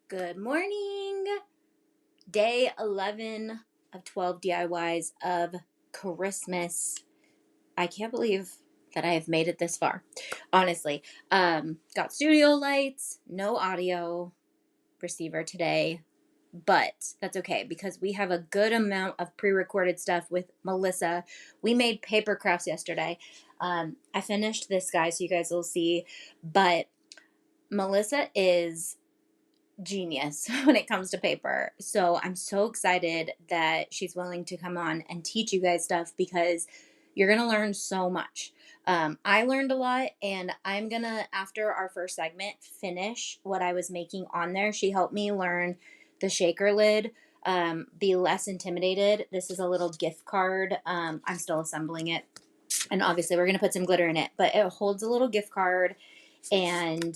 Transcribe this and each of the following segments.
Good morning. Day 11 of 12 DIYs of Christmas. I can't believe that I have made it this far. Honestly. Got studio lights, no audio receiver today, but that's okay because we have a good amount of pre-recorded stuff with Melissa. We made paper crafts yesterday. I finished this guy so you guys will see, but Melissa is genius when it comes to paper. So I'm so excited that she's willing to come on and teach you guys stuff because you're going to learn so much. I learned a lot, and I'm going to, after our first segment, finish what I was making on there. She helped me learn the shaker lid, be less intimidated. This is a little gift card. I'm still assembling it. And obviously we're going to put some glitter in it, but it holds a little gift card, and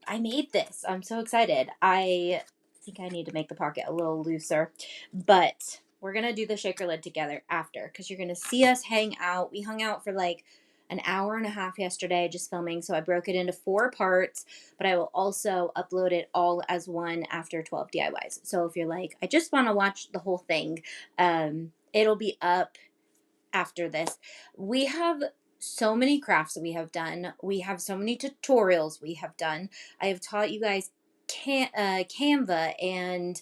I made this. I'm so excited. I think I need to make the pocket a little looser, but we're going to do the shaker lid together after because you're going to see us hang out. We hung out for like an hour and a half yesterday just filming, so I broke it into 4 parts, but I will also upload it all as one after 12 DIYs. So if you're like, I just want to watch the whole thing, it'll be up after this. We have so many crafts that we have done. We have so many tutorials we have done. I have taught you guys Canva and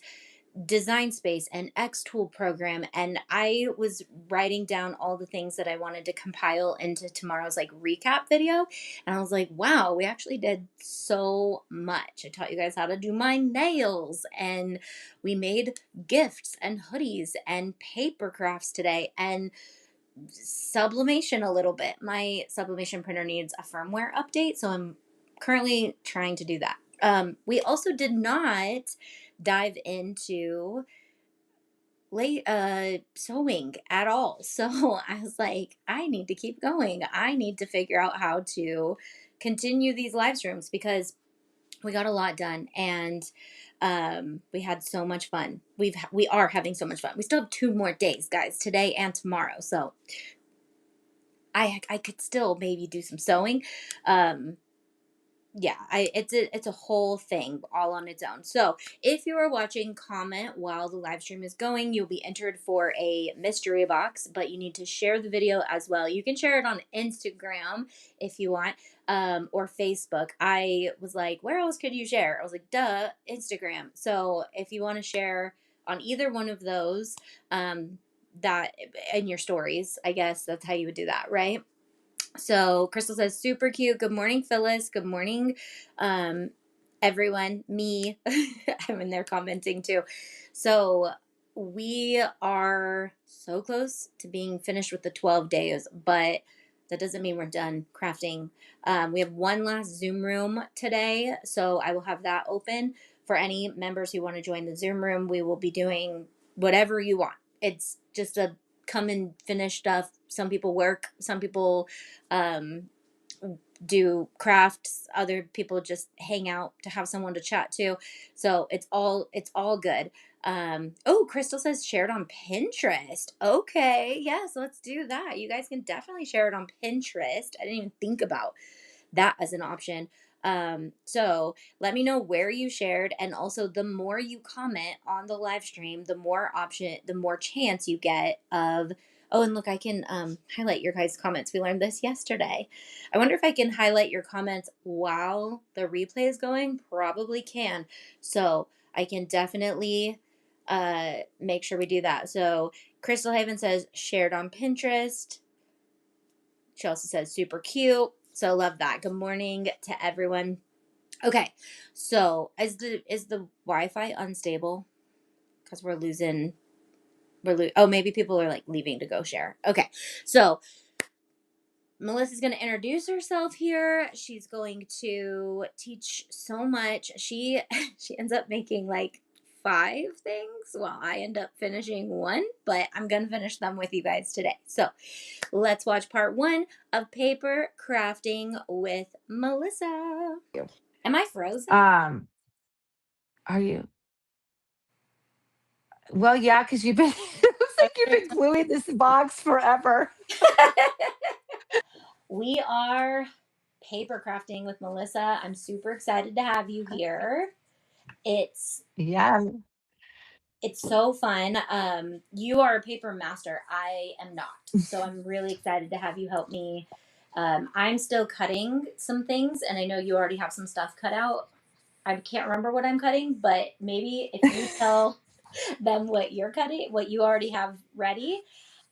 Design Space and Xtool program, and I was writing down all the things that I wanted to compile into tomorrow's like recap video, and I was like, wow, we actually did so much. I taught you guys how to do my nails, and we made gifts and hoodies and paper crafts today, and sublimation a little bit. My sublimation printer needs a firmware update, so I'm currently trying to do that. We also did not dive into sewing at all. So I was like, I need to keep going. I need to figure out how to continue these live streams because we got a lot done, and we had so much fun. We are having so much fun. We still have 2 more days, guys, today and tomorrow. So I could still maybe do some sewing. Yeah, it's a whole thing all on its own. So if you are watching, comment while the live stream is going. You'll be entered for a mystery box, but you need to share the video as well. You can share it on Instagram if you want, or Facebook. I was like, where else could you share? I was like, duh, Instagram. So if you want to share on either one of those, that in your stories, I guess that's how you would do that, right? So Crystal says, super cute. Good morning, Phyllis. Good morning, everyone. Me, I'm in there commenting too. So we are so close to being finished with the 12 days, but that doesn't mean we're done crafting. We have one last Zoom room today, so I will have that open for any members who want to join the Zoom room. We will be doing whatever you want. It's just a come and finish stuff. Some people work, some people do crafts, other people just hang out to have someone to chat to. So it's all good. Oh, Crystal says shared on Pinterest. Okay, yes, let's do that. You guys can definitely share it on Pinterest. I didn't even think about that as an option. So let me know where you shared, and also the more you comment on the live stream, the more chance you get of, oh, and look, I can highlight your guys' comments. We learned this yesterday. I wonder if I can highlight your comments while the replay is going. Probably can. So I can definitely make sure we do that. So Crystal Haven says shared on Pinterest. She also says super cute. So love that. Good morning to everyone. Okay, so is the Wi-Fi unstable? Because oh, maybe people are like leaving to go share. Okay, so Melissa's going to introduce herself here. She's going to teach so much. She ends up making like 5 things while I end up finishing 1, but I'm going to finish them with you guys today. So let's watch part 1 of paper crafting with Melissa. Am I frozen? Are you? Well, yeah, because you've been it looks like you've been gluing this box forever. We are paper crafting with Melissa. I'm super excited to have you here. It's Yeah. it's so fun. You are a paper master. I am not. So I'm really excited to have you help me. I'm still cutting some things, and I know you already have some stuff cut out. I can't remember what I'm cutting, but maybe if you tell them what you're cutting, what you already have ready,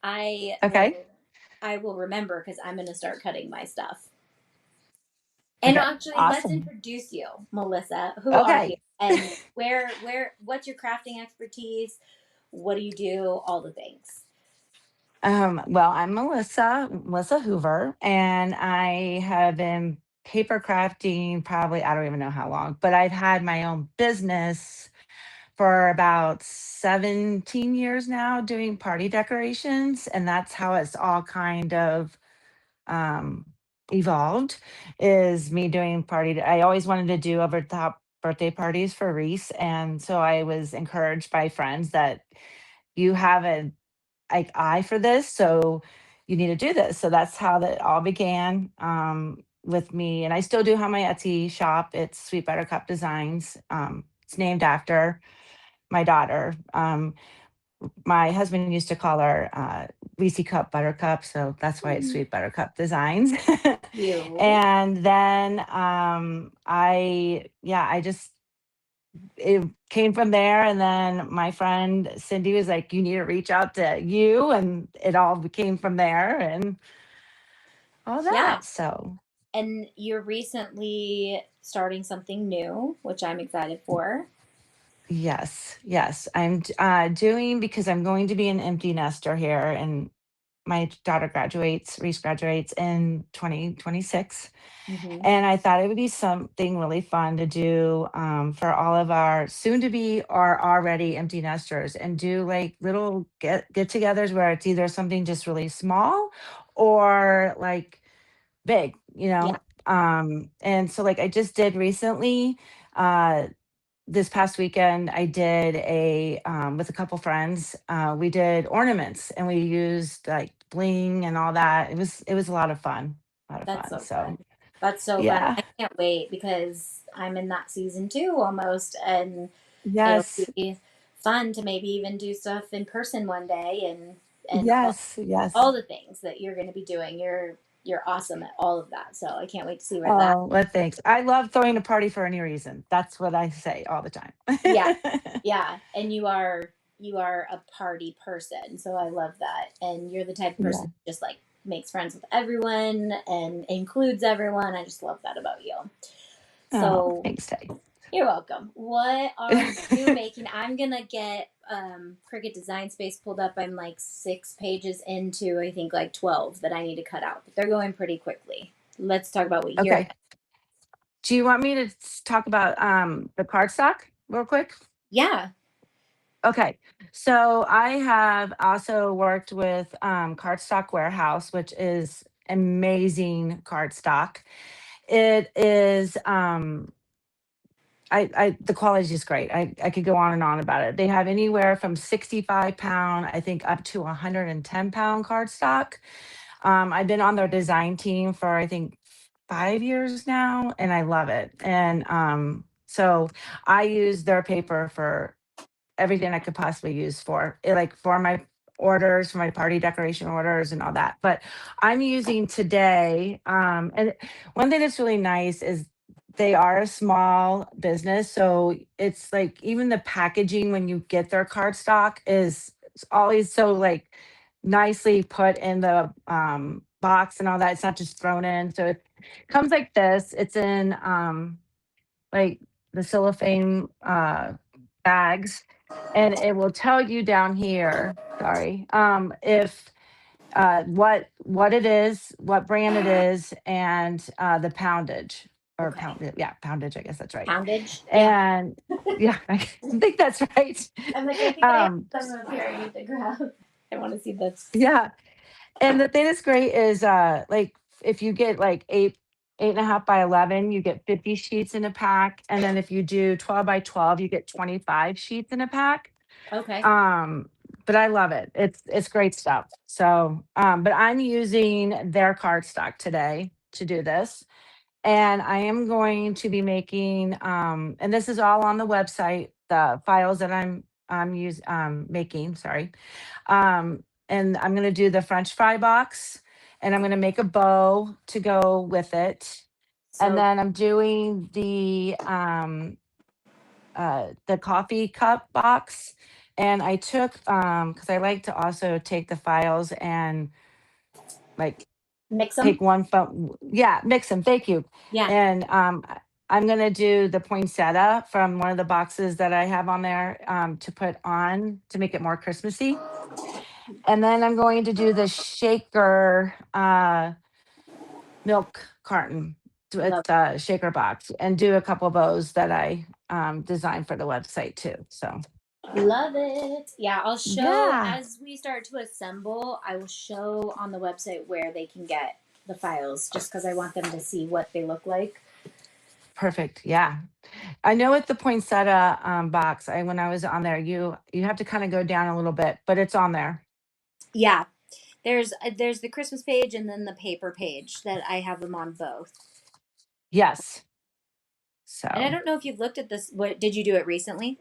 I will. Okay. I will remember because I'm going to start cutting my stuff. And Okay. actually, let's Awesome. introduce you, Melissa. Who are you? Okay. And what's your crafting expertise? What do you do? All the things. Well, I'm Melissa Hoover, and I have been paper crafting probably, I don't even know how long, but I've had my own business for about 17 years now doing party decorations. And that's how it's all kind of um, evolved is me doing I always wanted to do over the top birthday parties for Reese. And so I was encouraged by friends that you have a like eye for this, so you need to do this. So that's how that all began with me. And I still do have my Etsy shop. It's Sweet Buttercup Designs. It's named after my daughter. My husband used to call her Reese Cup Buttercup, so that's why it's Sweet Buttercup Designs. You. And then I just it came from there. And then my friend Cindy was like, you need to reach out to you. And it all came from there and all Yeah. that. So, And you're recently starting something new, which I'm excited for. yes, yes. I'm doing because I'm going to be an empty nester here. And my daughter Reese graduates in 2026. Mm-hmm. And I thought it would be something really fun to do for all of our soon to be or already empty nesters and do like little get togethers where it's either something just really small or like big, you Yeah. know? And so like I just did recently, uh, this past weekend, I did a with a couple friends. We did ornaments and we used like bling and all that. It was a lot of fun, a lot of That's fun. so fun. So That's so fun. yeah. I can't wait because I'm in that season too almost. And it'll Yes. be fun to maybe even do stuff in person one day and Yes. Yes. all the things that you're going to be doing. You're awesome at all of that. So I can't wait to see where that. Oh, well, thanks. I love throwing a party for any reason. That's what I say all the time. Yeah. Yeah, and you are a party person. So I love that. And you're the type of Yeah. person who just like makes friends with everyone and includes everyone. I just love that about you. Oh, So thanks, Tay. you're welcome. What are you making? I'm gonna get Cricut Design Space pulled up. I'm like 6 pages into I think like 12 that I need to cut out, but they're going pretty quickly. Let's talk about what you're. Okay. Do you want me to talk about the cardstock real quick? Yeah. Okay. So I have also worked with Cardstock Warehouse, which is amazing cardstock. It is I the quality is just great. I could go on and on about it. They have anywhere from 65 pound, I think, up to 110 pound cardstock. I've been on their design team for I think 5 years now, and I love it. And so I use their paper for everything I could possibly use for it, like for my orders, for my party decoration orders and all that. But I'm using today, and one thing that's really nice is they are a small business. So it's like even the packaging when you get their cardstock is always so like nicely put in the box and all that. It's not just thrown in. So it comes like this. It's in like the cellophane bags, and it will tell you down here, sorry, if what it is, what brand it is, and the poundage or Okay. yeah, poundage, I guess that's right. Poundage. Yeah. And yeah, I think that's right. I'm like, I think I um have some up here I need to grab. I want to see this. yeah. And the thing that's great is like if you get like 8.5 by 11, you get 50 sheets in a pack. And then if you do 12 by 12, you get 25 sheets in a pack. Okay. Um, but I love it. It's great stuff. So but I'm using their cardstock today to do this. And I am going to be making, and this is all on the website, the files that I'm making, sorry. And I'm gonna do the French fry box, and I'm gonna make a bow to go with it. And So then I'm doing the coffee cup box. And I took because I like to also take the files and like mix them. take one from, yeah, mix them. Thank you. Yeah. And I'm gonna do the poinsettia from one of the boxes that I have on there to put on to make it more Christmassy. And then I'm going to do the shaker milk carton with Love the shaker box and do a couple of those that I designed for the website too. So love it. Yeah, I'll show yeah, as we start to assemble. I will show on the website where they can get the files, just because I want them to see what they look like. perfect. Yeah. I know at the poinsettia box, when I was on there, you have to kind of go down a little bit, but it's on there. Yeah, there's the Christmas page and then the paper page that I have them on both. Yes. And I So don't know if you've looked at this. What did you do it recently?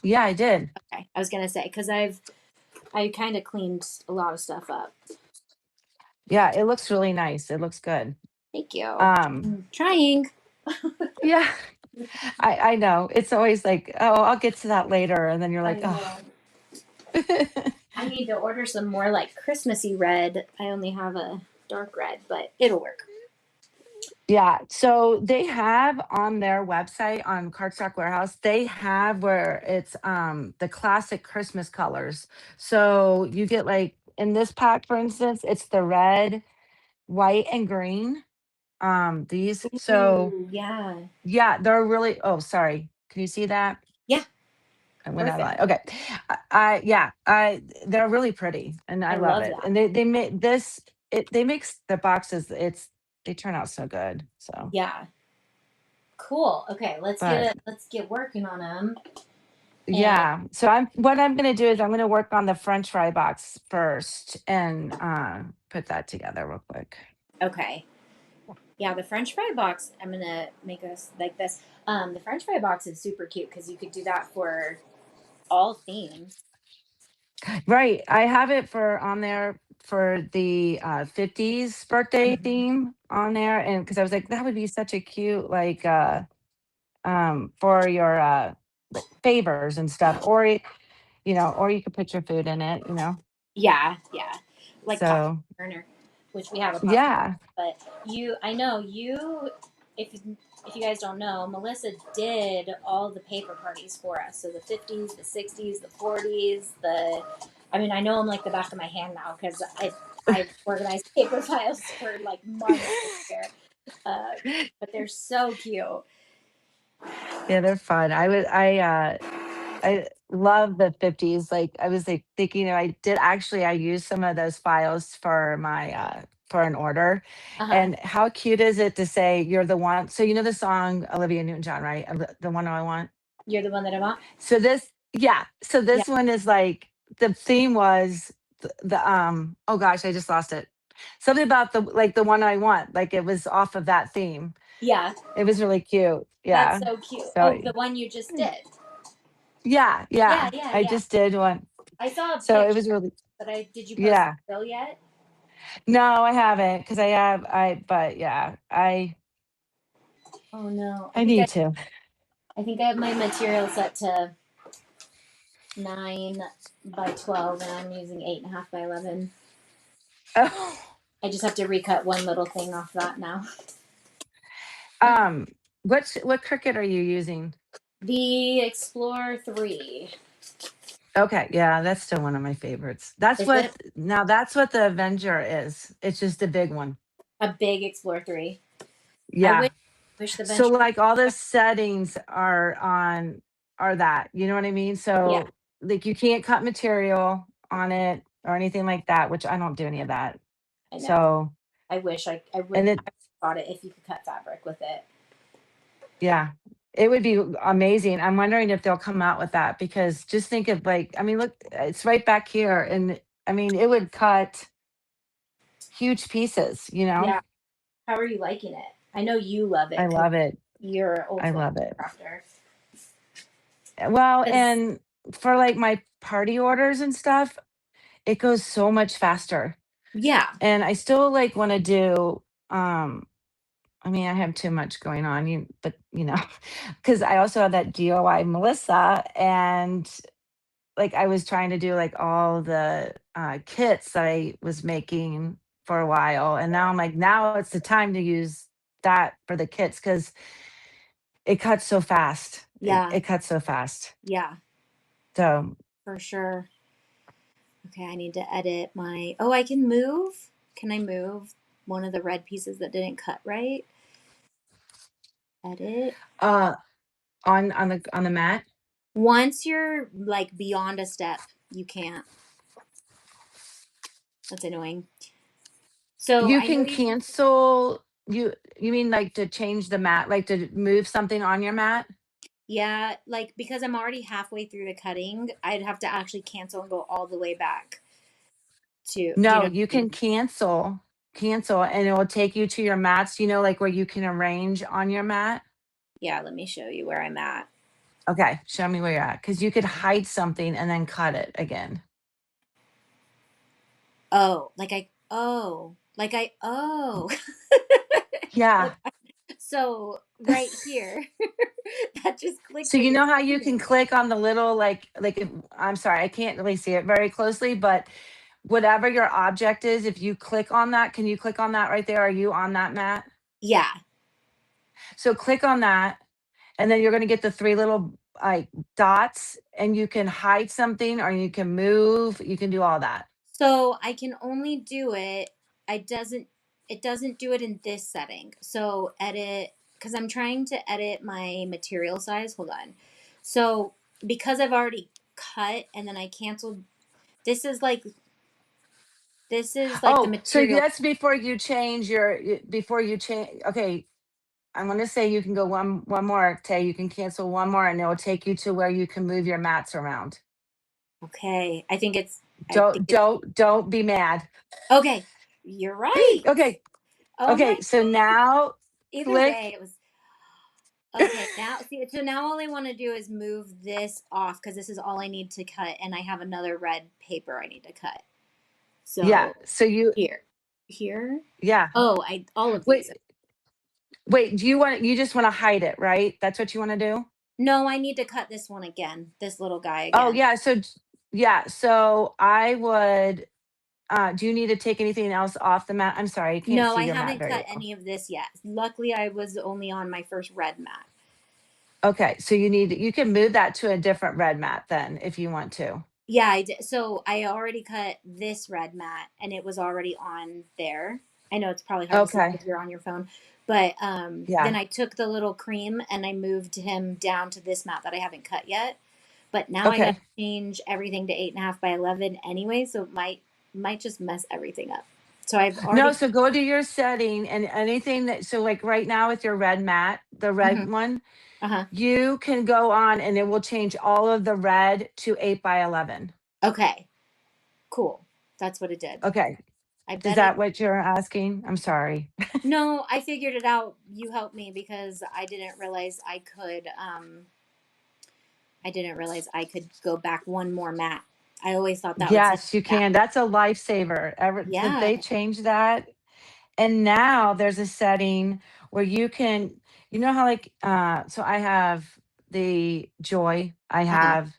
yeah, I did. Okay, I was gonna say because I kind of cleaned a lot of stuff up. Yeah, it looks really nice. It looks good. Thank you. Um, Trying. yeah, I know. It's always like, oh, I'll get to that later, and then you're I like, oh. know. I need to order some more like Christmassy red. I only have a dark red, but it'll work. Yeah, so they have on their website on Cardstock Warehouse, they have where it's the classic Christmas colors. So you get like in this pack, for instance, it's the red, white, and green. These. So Ooh, yeah. yeah, they're really, oh, sorry. Can you see that? Yeah, I went out of perfect. line. Okay. Yeah, they're really pretty and I I love love it. that. And they make this they makes the boxes, they turn out so good. So, Yeah. Cool. Okay, but let's get working on them. And yeah. So what I'm gonna do is I'm gonna work on the French fry box first and put that together real quick. okay. Yeah, the French fry box. I'm gonna make us like this. The French fry box is super cute because you could do that for all themes. Right. I have it for on there for the 50s birthday Mhm. theme on there. And because I was like, that would be such a cute like for your like favors and stuff. Or or you could put your food in it, Yeah, yeah, like popcorn So or which we have a popcorn. yeah. But I know you. If if you guys don't know, Melissa did all the paper parties for us. So the 50s, the 60s, the 40s, the. I mean, I know them like the back of my hand now because I've organized paper files for like months this year. Uh, but they're so cute. Yeah, they're fun. I love the 50s. Like I was like thinking, I used some of those files for my for an order. Uh huh. And how cute is it to say you're the one? So you know the song Olivia Newton-John, right? The one I want. You're the one that I want. So this, yeah. So Yeah. this one is like the theme was the oh gosh, I just lost it. Something about the one I want. Like it was off of that theme. Yeah. It was really cute. That's Yeah. so cute. So Oh, the one you just did. yeah, Yeah, yeah. yeah, I yeah. just did one. I saw a So it picture, was really, but I did you post the yeah. bill yet? No, I haven't because but yeah, Oh no. I need to. I think I have my material set to 9 by 12 and I'm using 8.5 by 11. Oh, I just have to recut one little thing off that now. um, what cricket are you using? The Explorer 3. Okay, yeah, that's still one of my favorites. Is it That's what the Avenger is. It's just a big one. a big Explorer 3? I Yeah. wish the So bench. like all the settings are that, you know what I mean? Yeah, So like you can't cut material on it or anything like that, which I don't do any of that. I know. So I wish I and would it I bought it if you could cut fabric with it. yeah, it would be amazing. I'm wondering if they'll come out with that because just think of like, I mean, look, it's right back here and I mean, it would cut huge pieces, Yeah. How are you liking it? I know you love I it because love it. you're I ultra love it. crafter. Well, 'Cause- and for like my party orders and stuff, it goes so much faster. yeah, And I still like want to do um I mean, I have too much going on, but because I also have that DIY Melissa, and like I was trying to do like all the kits that I was making for a while, and now I'm like, now it's the time to use that for the kits because it cuts so fast. It, yeah, it cuts so fast. yeah, So, for sure. Okay, I need to edit my. Oh, I can move. Can I move one of the red pieces that didn't cut right? Edit. uh, on the mat, Once you're like beyond a step, you can't. That's annoying. So you I know can you. cancel. You mean like to change the mat, like to move something on your mat? Yeah, like because I'm already halfway through the cutting, I'd have to actually cancel and go all the way back to, you No, know you what I mean? can cancel, and it will take you to your mats, like where you can arrange on your mat. Yeah, let me show you where I'm at. Okay, show me where you're at, because you could hide something and then cut it again. Oh. Yeah. Okay. So right here, that just clicked So that you you're know how you cutting can it. click on the little I'm sorry, I can't really see it very closely, but whatever your object is, if you click on that, can you click on that right there? Are you on that mat? Yeah. So click on that, and then you're going to get the three little like dots, and you can hide something or you can move, you can do all that. So I can only do it. I doesn't. It doesn't do it in this setting. So edit because I'm trying to edit my material size. Hold on. So because I've already cut and then I canceled. This is like the Oh, so material. that's before you change. Okay, I'm going to say you can go one more, Tay. You can cancel one more, and it will take you to where you can move your mats around. Okay. I think it's. I think Don't it's don't don't be mad. okay. You're right. Okay, Oh my. okay. So now Either way, click. it was okay. Now, see, so now all I want to do is move this off because this is all I need to cut, and I have another red paper I need to cut. Yeah. So So here. yeah. Oh, I all of these. Wait, wait. You just want to hide it, right? That's what you want to do? No, I need to cut this one again. This little guy Oh, again. yeah. Yeah. So I would, do you need to take anything else off the mat? I'm sorry. I can't No, see I your mat haven't very cut well. any of this yet. Luckily, I was only on my first red mat. Okay. So you can move that to a different red mat then if you want to. Yeah, I did. So I already cut this red mat, and it was already on there. I know it's probably hard to see Okay. because you're on your phone, but then Yeah. I took the little cream and I moved him down to this mat that I haven't cut yet. But now I got Okay. to change everything to 8.5 by 11 anyway, so it might just mess everything up. So I've No, already. so go to your setting, and anything so like right now with your red mat, the Mhm. red one, Uh-huh. you can go on and it will change all of the red to 8 by 11. Okay, cool. That's what it did. Okay. I Is bet it. that what you're asking? I'm sorry. No, I figured it out. You helped me because I didn't realize I could go back one more mat. I always thought that would take Yes, you me back. can. That's a lifesaver. Ever since Yeah. they changed that, and now there's a setting where you can, how like so I have the Joy, I Uh-huh. have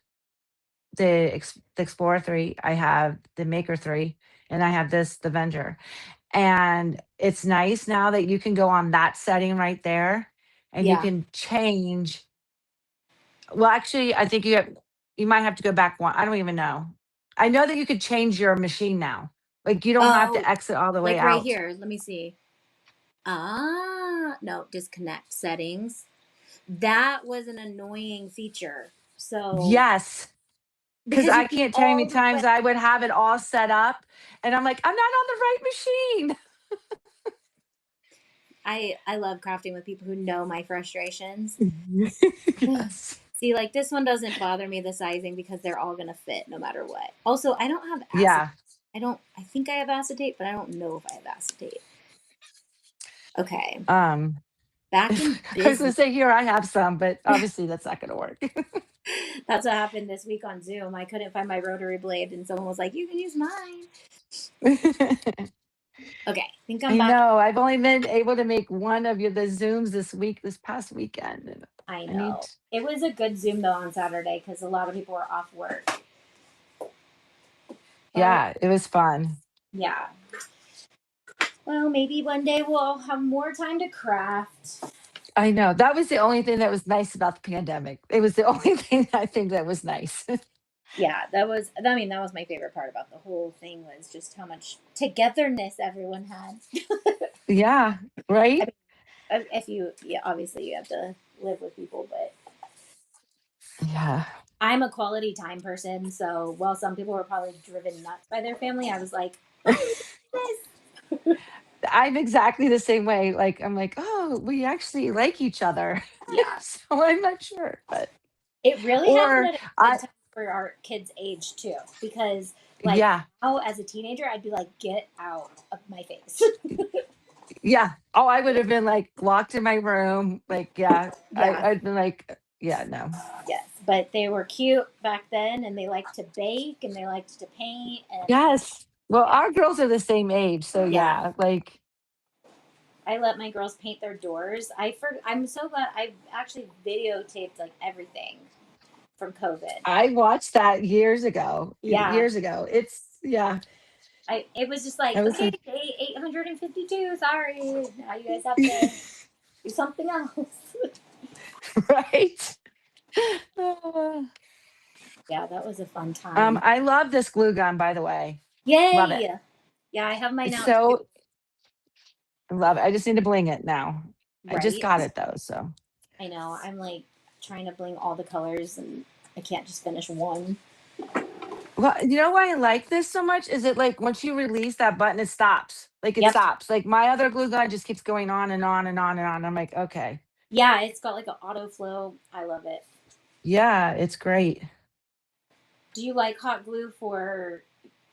the Explorer 3, I have the Maker 3, and I have the Venger. And it's nice now that you can go on that setting right there and you Yeah. can change. Well, actually, I think you might have to go back one. I don't even know. I know that you could change your machine now. Like you don't have to Oh, exit all the way like right out. here. Let me see. Ah, no, disconnect settings. That was an annoying feature. So, Yes. Because because I you'd be can't tell you how many all the way. times I would have it all set up and I'm like, I'm not on the right machine. I love crafting with people who know my frustrations. Yes. See, like this one doesn't bother me the sizing because they're all gonna fit no matter what. Also, I don't have acetate. Yeah. I think I have acetate, but I don't know if I have acetate. Okay. back in I was business. gonna say here I have some, but obviously that's not gonna work. That's what happened this week on Zoom. I couldn't find my rotary blade, and someone was like, "You can use mine." Okay, I think I'm I back. know. I've only been able to make one of the Zooms this past weekend. And I I need, know. It was a good Zoom though on Saturday because a lot of people were off work. But yeah, it was fun. yeah, well, maybe one day we'll have more time to craft. I know. That was the only thing that was nice about the pandemic. It was the only thing I think that was nice. Yeah, that was. I mean, that was my favorite part about the whole thing was just how much togetherness everyone had. yeah, I right? mean, if you, yeah, obviously you have to live with people, but Yeah. I'm a quality time person. So while some people were probably driven nuts by their family, I was like, I need this. I'm exactly the same way. Like I'm like, oh, we actually like each other. Yeah, So I'm not sure, but it really happened or at a good I time for our kids' age too, because like yeah, now as a teenager, I'd be like, get out of my face. yeah. Oh, I would have been like locked in my room. Like, yeah, Yeah, I'd been like, yeah, no. yes, but they were cute back then, and they liked to bake and they liked to paint, and Yes. Well, yeah, our girls are the same age, so yeah. yeah, like I let my girls paint their doors. I'm so glad I actually videotaped like everything from COVID. I watched that years ago. Yeah, Years ago. It's yeah. it was just like, I was okay, like day 852. Sorry, now you guys have to do something else. right. Uh, Yeah, that was a fun time. I love this glue gun, by the way. Love it. Yay! Yeah, I have mine It's out too. so I love it. I just need to bling it now. I just Right? got it though, so I know. I'm like trying to bling all the colors, and I can't just finish one. well, you know why I like this so much? Is it like once you release that button, it stops. Like it Yep. stops. Like my other glue gun just keeps going on and on and on and on. I'm like, okay. Yeah, it's got like an auto flow. I love it. Yeah, it's great. Do you like hot glue for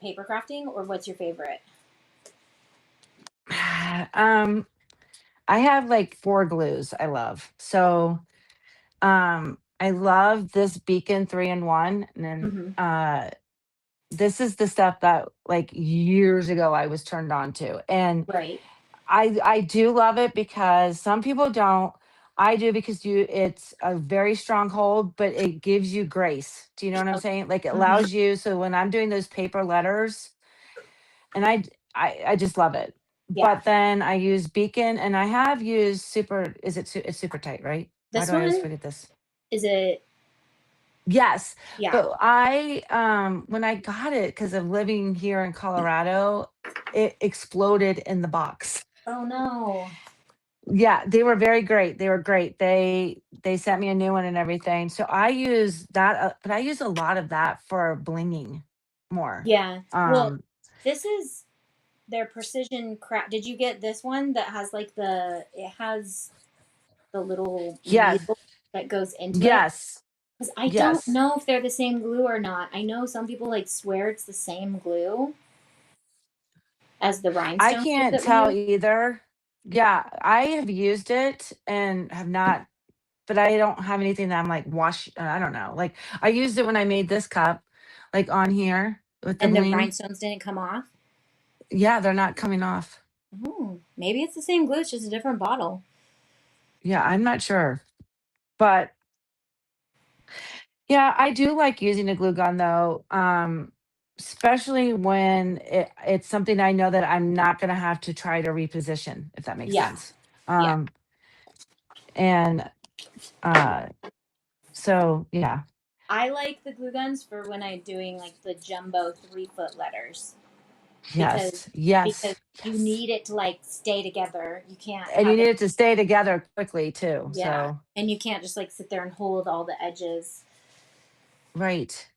paper crafting, or what's your favorite? um, I have like four glues I love. So I love this Beacon 3-in-1. And then Mm-hmm. this is the stuff that like years ago I was turned on to. And Right. I do love it because some people don't. I do because you it's a very strong hold, but it gives you grace. Do you know what I'm Okay. saying? Like it Mm-hmm. allows you so when I'm doing those paper letters and I just love it. Yeah. But then I use Beacon and I have used super is it it's super tight, right? Why This do I always one forget this? is it? Yes. Yeah. But I when I got it because of living here in Colorado, it exploded in the box. Oh no. Yeah, they were very great. They were great. They sent me a new one and everything. So I use that, but I use a lot of that for blinging more. Yeah. Well, Um, this is their precision craft. Did you get this one that has like it has the little yes, needle that goes into it? yes, Because I don't yes. know if they're the same glue or not. I know some people like swear it's the same glue as the I rhinestone glue can't that we tell use. either. Yeah, I have used it and have not, but I don't have anything that I'm like wash. I don't know. Like I used it when I made this cup, like on here with the And the bling. rhinestones didn't come off. Yeah, they're not coming off. Oh, maybe it's the same glue. It's just a different bottle. Yeah, I'm not sure, but yeah, I do like using a glue gun though, especially when it's something I know that I'm not going to have to try to reposition, if that makes Yeah. sense. Yeah. Um, and uh, so yeah, I like the glue guns for when I'm doing like the jumbo 3 foot letters because yes, yes, you yes, need it to like stay together. You can't and you have need it. it to stay together quickly too. Yeah, So and you can't just like sit there and hold all the edges. right,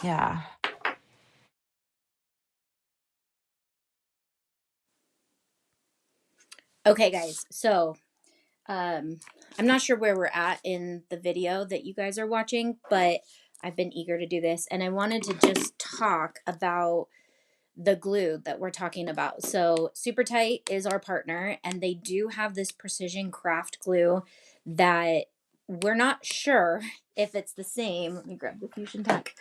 yeah, Okay, guys. So, um, I'm not sure where we're at in the video that you guys are watching, but I've been eager to do this, and I wanted to just talk about the glue that we're talking about. So Super Tight is our partner, and they do have this precision craft glue that we're not sure if it's the same. Let me grab the Fusion Tack.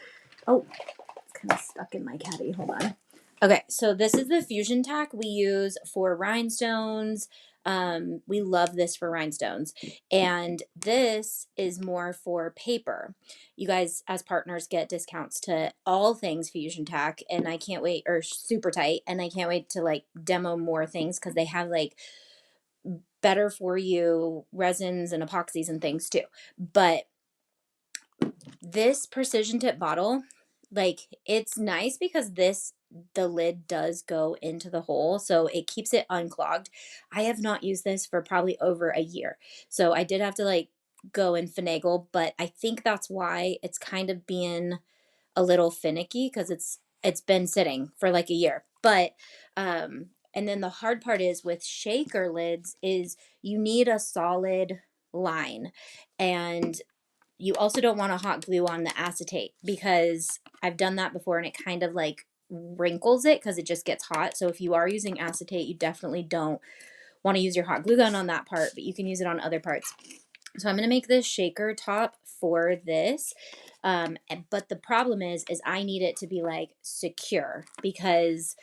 Oh, it's kind of stuck in my caddy. Hold on. Okay, so this is the Fusion Tack we use for rhinestones. We love this for rhinestones. And this is more for paper. You guys, as partners, get discounts to all things Fusion Tack, and I can't wait, or Super Tight, and I can't wait to like demo more things because they have like better for you resins and epoxies and things too. But this precision tip bottle, like, it's nice because the lid does go into the hole, so it keeps it unclogged. I have not used this for probably over a year, so I did have to like go and finagle, but I think that's why it's kind of being a little finicky, because it's been sitting for like a year. But and then the hard part is with shaker lids is you need a solid line, and you also don't want to hot glue on the acetate, because I've done that before and it kind of like wrinkles it because it just gets hot. So if you are using acetate, you definitely don't want to use your hot glue gun on that part, but you can use it on other parts. So I'm going to make this shaker top for this. But the problem is I need it to be like secure, because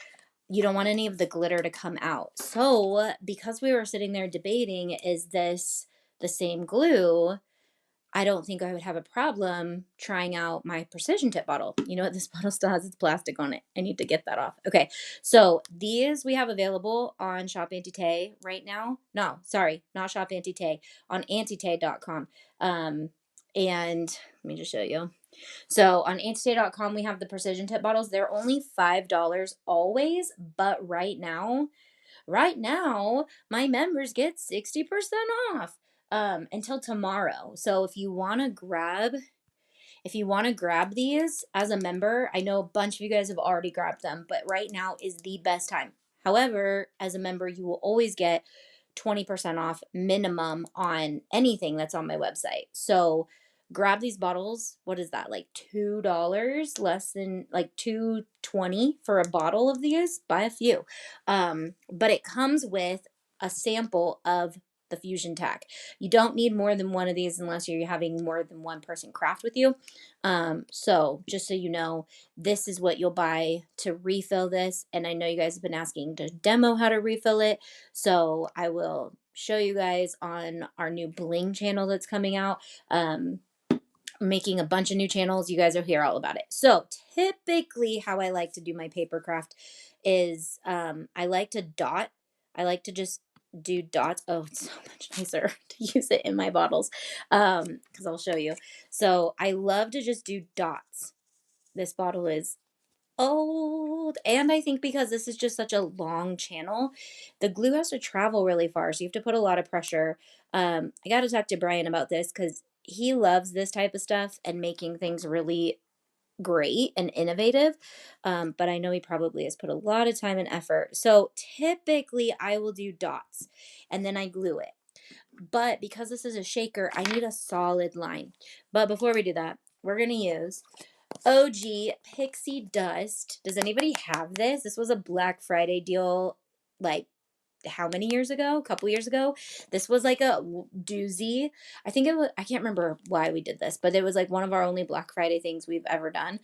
you don't want any of the glitter to come out. So because we were sitting there debating, is this the same glue? I don't think I would have a problem trying out my precision tip bottle. You know what? This bottle still has its plastic on it. I need to get that off. Okay. So these we have available on Shop Antitay right now. No, sorry, not Shop Antitay, on antitay.com. And let me just show you. So on antitay.com, we have the precision tip bottles. They're only $5 always, but right now, my members get 60% off until tomorrow. So if you want to grab these as a member, I know a bunch of you guys have already grabbed them, but right now is the best time. However, as a member, you will always get 20% off minimum on anything that's on my website. So grab these bottles. What is that? Like $2, less than like $2.20 for a bottle of these. Buy a few. But it comes with a sample of the Fusion Tack. You don't need more than one of these unless you're having more than one person craft with you. So just so you know, this is what you'll buy to refill this. And I know you guys have been asking to demo how to refill it. So I will show you guys on our new bling channel that's coming out. Making a bunch of new channels. You guys will hear all about it. So typically how I like to do my paper craft is I like to dot. I like to just do dots. Oh, it's so much nicer to use it in my bottles, because I'll show you. So I love to just do dots. This bottle is old, and I think because this is just such a long channel, the glue has to travel really far, so you have to put a lot of pressure. I got to talk to Brian about this because he loves this type of stuff and making things really great and innovative. But I know he probably has put a lot of time and effort. So typically I will do dots and then I glue it. But because this is a shaker, I need a solid line. But before we do that, we're going to use OG Pixie Dust. Does anybody have this? This was a Black Friday deal, like how many years ago? A couple years ago. This was like a doozy. I think it was, I can't remember why we did this, but it was like one of our only Black Friday things we've ever done.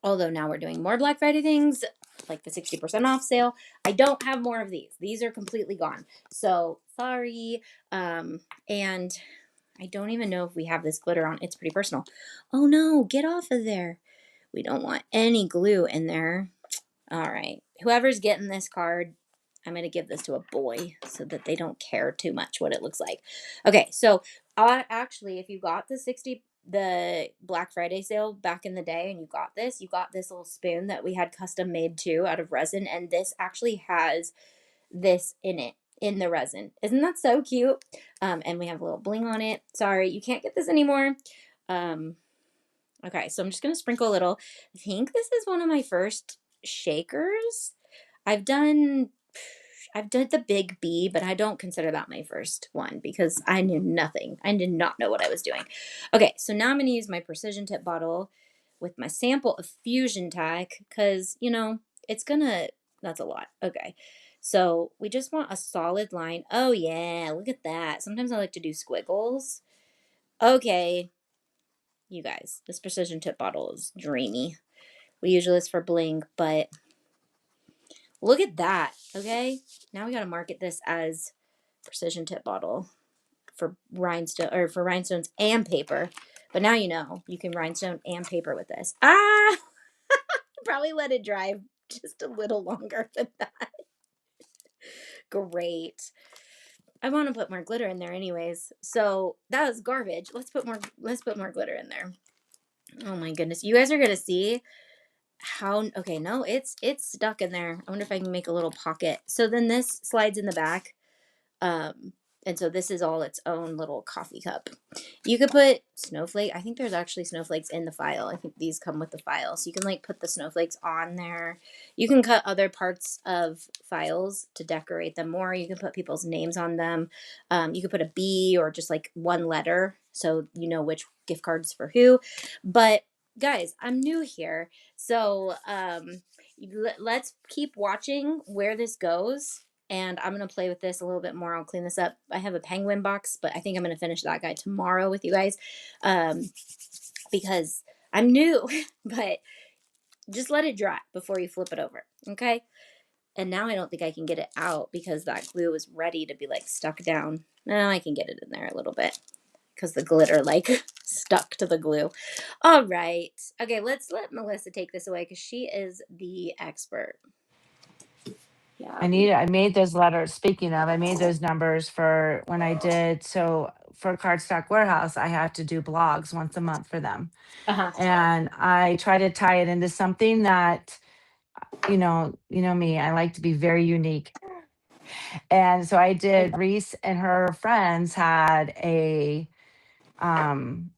Although now we're doing more Black Friday things, like the 60% off sale. I don't have more of these. These are completely gone. So sorry. And I don't even know if we have this glitter on. It's pretty personal. Oh no, get off of there. We don't want any glue in there. All right. Whoever's getting this card, I'm going to give this to a boy so that they don't care too much what it looks like. Okay, so actually, if you got the Black Friday sale back in the day and you got this little spoon that we had custom made too out of resin, and this actually has this in it, in the resin. Isn't that so cute? And we have a little bling on it. Sorry, you can't get this anymore. Okay, so I'm just going to sprinkle a little. I think this is one of my first shakers. I've done the Big B, but I don't consider that my first one because I knew nothing. I did not know what I was doing. Okay, so now I'm going to use my precision tip bottle with my sample of fusion tack because, it's gonna, that's a lot. Okay. So we just want a solid line. Oh, yeah. Look at that. Sometimes I like to do squiggles. Okay. You guys, this precision tip bottle is dreamy. We use this for bling, but look at that. Okay. Now we got to market this as precision tip bottle for rhinestone or for rhinestones and paper. But now you can rhinestone and paper with this. Ah, probably let it dry just a little longer than that. Great. I want to put more glitter in there anyways. So that was garbage. Let's put more glitter in there. Oh my goodness. You guys are gonna see how okay, no, it's stuck in there. I wonder if I can make a little pocket. So then this slides in the back. Um, and so this is all its own little coffee cup. You could put snowflake. I think there's actually snowflakes in the file. I think these come with the file. So you can like put the snowflakes on there. You can cut other parts of files to decorate them more. You can put people's names on them. You could put a B or just like one letter so you know which gift cards for who. But guys, I'm new here. So let's keep watching where this goes, and I'm going to play with this a little bit more. I'll clean this up. I have a penguin box, but I think I'm going to finish that guy tomorrow with you guys um, because I'm new, but just let it dry before you flip it over, okay? And now I don't think I can get it out because that glue is ready to be like stuck down. Now I can get it in there a little bit because the glitter like stuck to the glue. All right. Okay, let's let Melissa take this away because she is the expert. Yeah. I made those letters. Speaking of, I made those numbers for when I did. So for Cardstock Warehouse, I have to do blogs once a month for them. Uh-huh. And I try to tie it into something that, you know me, I like to be very unique. And so I did Reese and her friends had a um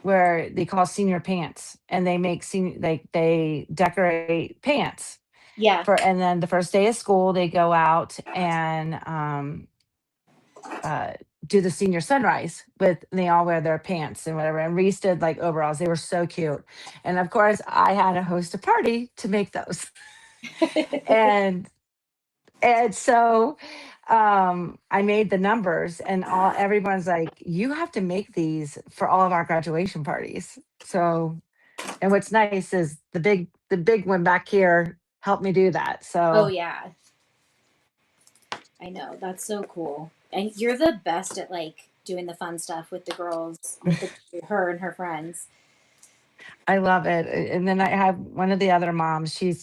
where they call senior pants, and they make senior like they decorate pants Yeah. for, and then the first day of school they go out and uh do the senior sunrise with, and they all wear their pants and whatever, and Reese did like overalls. They were so cute, and of course I had to host a party to make those. and so I made the numbers, and all everyone's like, you have to make these for all of our graduation parties. So, and what's nice is the big one back here helped me do that. Oh So yeah. I know. That's so cool. And you're the best at like doing the fun stuff with the girls, with her and her friends. I love it. And then I have one of the other moms. She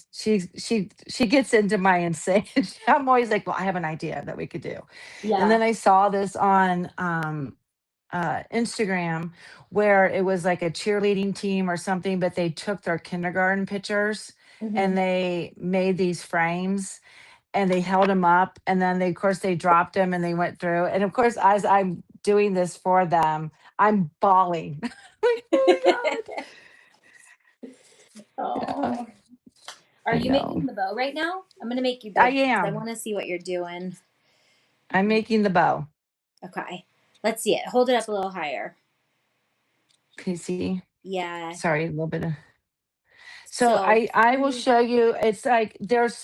gets into my insane. I'm always like, well, I have an idea that we could do. And Yeah. then I saw this on Instagram where it was like a cheerleading team or something, but they took their kindergarten pictures Hmm. and they made these frames and they held them up, and then they, of course, they dropped them and they went through. And of course, as I'm doing this for them, I'm bawling. Like, oh my God. Oh. Are Yeah, I you making know. the bow right now? I'm gonna make you I big because I am. want to see what you're doing. I'm making the bow. Okay. Let's see it. Hold it up a little higher. Can you see? Yeah. Sorry, a little bit of. So So. I will show you. It's like there's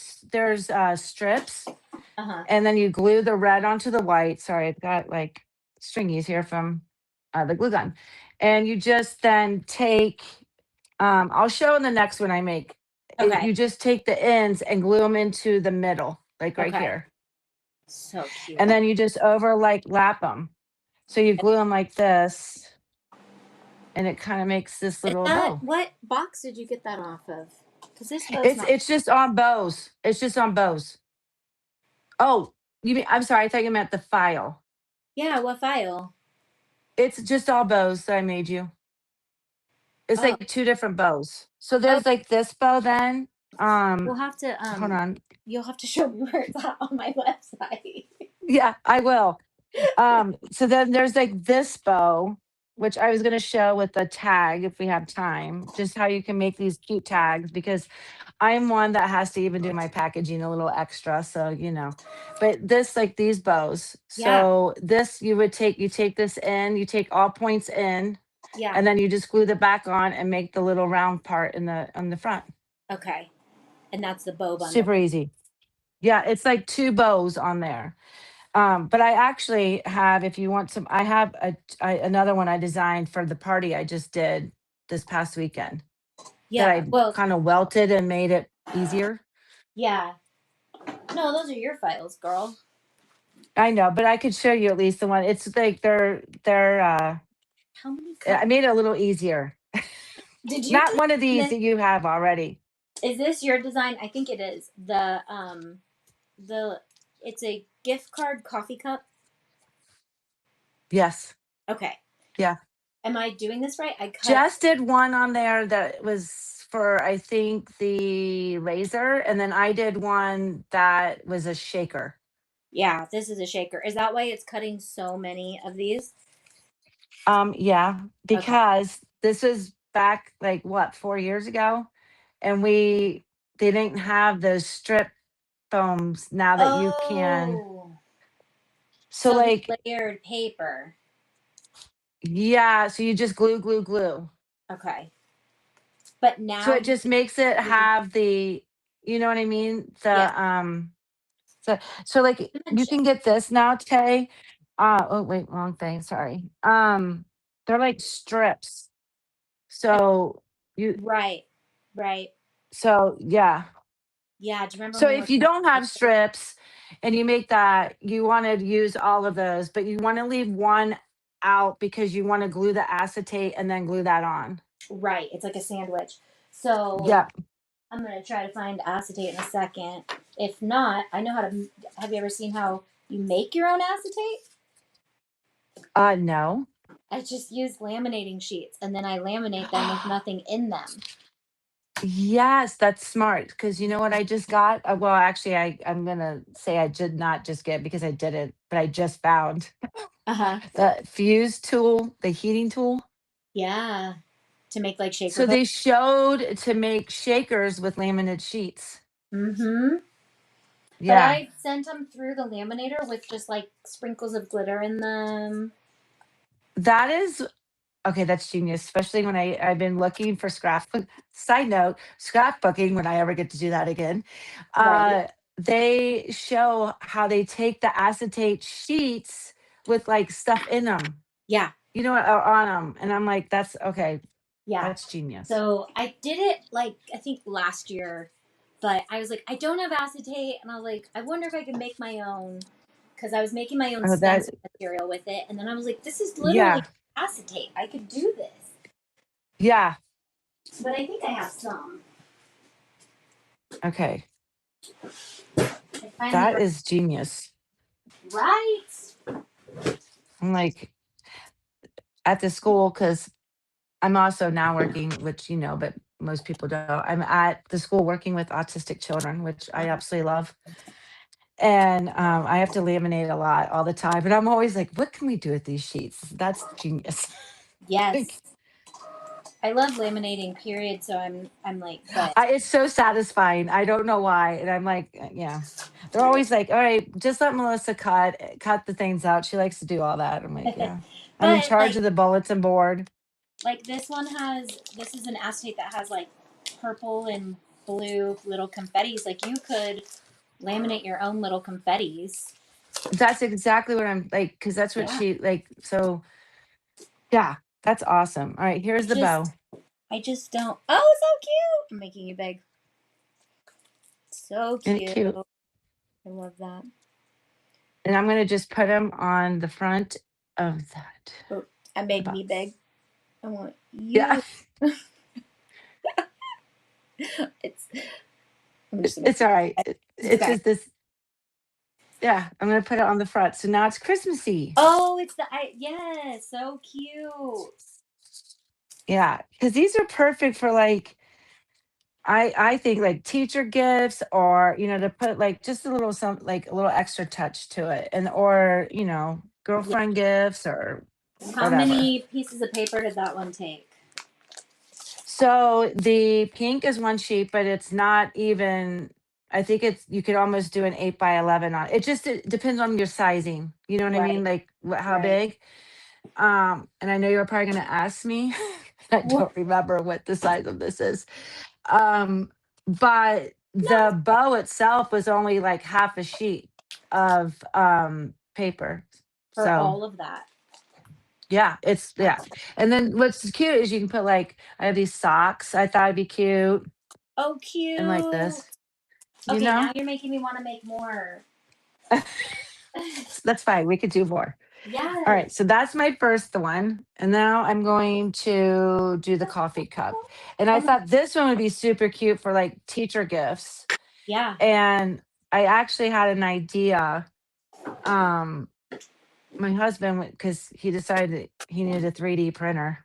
strips, Uh huh. and then you glue the red onto the white. Sorry, I've got like stringies here from the glue gun, and you just then take. I'll show in the next one I make. Okay. You just take the ends and glue them into the middle, like right Okay. here, So and cute. then you just over like lap them. So you glue them like this, and it kind of makes this Is little that bow. what box did you get that off of? Because this bow's It's not. it's just on bows. It's just on bows. Oh, you mean, I'm sorry. I thought you meant the file. Yeah. What file? It's just all bows that I made you. It's Oh. like two different bows. So Oh. there's like this bow then. We'll have to. Hold on. You'll have to show me where it's at on my website. Yeah, I will. So then there's like this bow, which I was gonna show with the tag if we have time, just how you can make these cute tags, because I'm one that has to even do my packaging a little extra. So, but this, like these bows. Yeah. So this you take this in, you take all points in, Yeah. and then you just glue the back on and make the little round part in the on the front. Okay. And that's the bow bundle. Super easy. Yeah, it's like two bows on there. But I actually have, if you want some, I have another one I designed for the party I just did this past weekend that Yeah. I Well, kind of welted and made it easier. yeah. No, those are your files, girl. I know, but I could show you at least the one. It's like they're How many I cups? made it a little easier. Did you Not design one of these this? that you have already. Is this your design? I think it is. The it's a gift card coffee cup. Yes. Okay. Yeah. Am I doing this right? I cut. Just did one on there that was for I think the laser, and then I did one that was a shaker. Yeah, this is a shaker. Is that why it's cutting so many of these? Yeah, Okay. because this is back like what, 4 years ago, and they didn't have those strip foams now that you can. Oh, So so the like, layered paper. yeah, so you just glue. Okay. But So now it you just makes it can, have the, you know what I mean? yes, So like you dimension. can get this now, Tay. Oh wait, wrong thing. Sorry. They're like strips. So you Right. Right. so yeah. Yeah. Do you remember So when we if were you trying don't to make have this? strips and you make that, you want to use all of those, but you want to leave one out because you want to glue the acetate and then glue that on. Right. It's like a sandwich. So Yep. I'm gonna try to find acetate in a second. If not, I know how to. Have you ever seen how you make your own acetate? No. I just use laminating sheets and then I laminate them with nothing in them. Yes, that's smart because you know what I just got? Well, actually, I'm gonna say I did not just get because I didn't, but I just found Uh huh. the fuse tool, the heating tool. Yeah. To make like shaker So hook. they showed to make shakers with laminate sheets. Mm-hmm. But Yeah, I sent them through the laminator with just like sprinkles of glitter in them. that is okay. That's genius, especially when I've been looking for scrapbook. Side note, scrapbooking when I ever get to do that again. Right. Uh, they show how they take the acetate sheets with like stuff in them. Yeah. You know what, on them, and I'm like, that's okay. Yeah. That's genius. So I did it like I think last year, but I was like, I don't have acetate, and I was like, I wonder if I can make my own because I was making my own Oh, that stencil material with it, and then I was like, this is literally yeah, acetate. I could do this, yeah. but I think I have some. Okay, I finally that is genius. right. I'm like at the school because I'm also now working, which you know, but most people don't. I'm at the school working with autistic children, which I absolutely love. And I have to laminate a lot all the time. But I'm always like, what can we do with these sheets? That's genius. Yes, Like, I love laminating. Period. So I'm like, but it's so satisfying. I don't know why. And I'm like, yeah. They're right. always like, all right, just let Melissa cut the things out. She likes to do all that. I'm like, yeah. I'm in But charge of the bulletin board. like this is an acetate that has like purple and blue little confettis. Like you could laminate your own little confettis. That's exactly what I'm like, because that's what Yeah. she like. So yeah, that's awesome. All right, I here's the just bow. I just don't. Oh, so cute! I'm making you big. So Isn't it cute. cute? I love that. And I'm gonna just put them on the front of that Oh, I the made me box. big. I want Yeah, you. It's. I'm just gonna. it's all right. It's It's okay. just this. Yeah, I'm gonna put it on the front. So now it's Christmassy. Oh, it's the. Yes, so cute. Yeah, because these are perfect for like I think like teacher gifts or to put like just a little some like a little extra touch to it and or Yeah. girlfriend gifts or How whatever. many pieces of paper did that one take? So the pink is one sheet, but it's not even. I think it's you could almost do an 8 by 11 on it. Just it depends on your sizing. You know what I Right. mean? Like how Right. big. And I know you're probably going to ask me. I What? don't remember what the size of this is. But Not the bow itself was only like half a sheet of paper. for So all of that. yeah, it's yeah. And then what's cute is you can put like I have these socks. I thought it'd be cute Oh, and like cute. this, you Okay, know. now you're making me want to make more. That's fine. We could do more. All Yes. right, so that's my first one. And now I'm going to do the coffee cup. And I Oh my, thought this one would be super cute for like teacher gifts. yeah. And I actually had an idea. Um, my husband, because he decided he needed a 3D printer,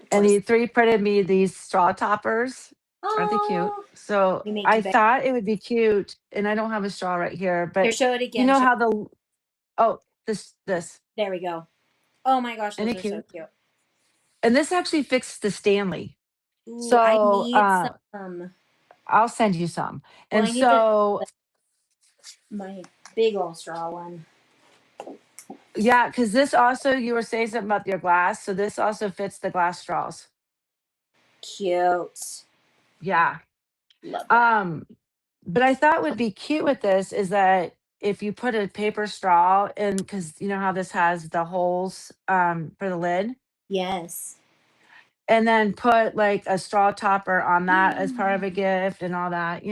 Of and course. he 3D printed me these straw toppers. Aren't they cute? Oh, So you make I you better. thought it would be cute. And I don't have a straw right here, Here, but show it you again. know Show. how the oh this There we go. Oh my gosh, isn't those it are so cute? cute. And this actually fixed the Stanley. Ooh, I So need some. I'll send you some. Well, And I need the so my big old straw one. yeah, because this also you were saying something about your glass. So this also fits the glass straws. Cute. Yeah. Love that. Um, but I thought would be cute with this is that if you put a paper straw in, because you know how this has the holes for the lid, Yes. and then put like a straw topper on that as part of a You gift and all that,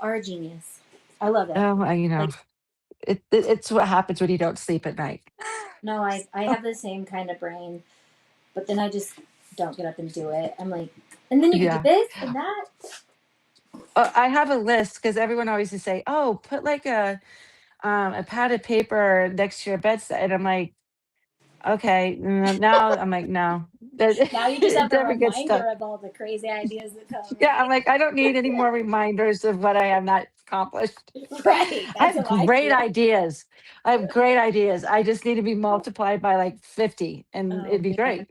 are a genius. I love it. Oh, Like, it's what happens when you don't sleep at night. no, I have the same kind of brain, but then I just don't get up and do it. I'm like, and then you could do Yeah. this and that. I have a list because everyone always used to say, "Oh, put like a pad of paper next to your bedside." And I'm like, okay. Now I'm like, no, that Now you just it have a never gets reminder done. of all the crazy ideas that come, Yeah, I'm right? like, I don't need any more reminders of what I have not accomplished. Right. I That's have how I great feel. ideas. I have great ideas. I just need to be multiplied by like 50 and Oh it'd be man. great.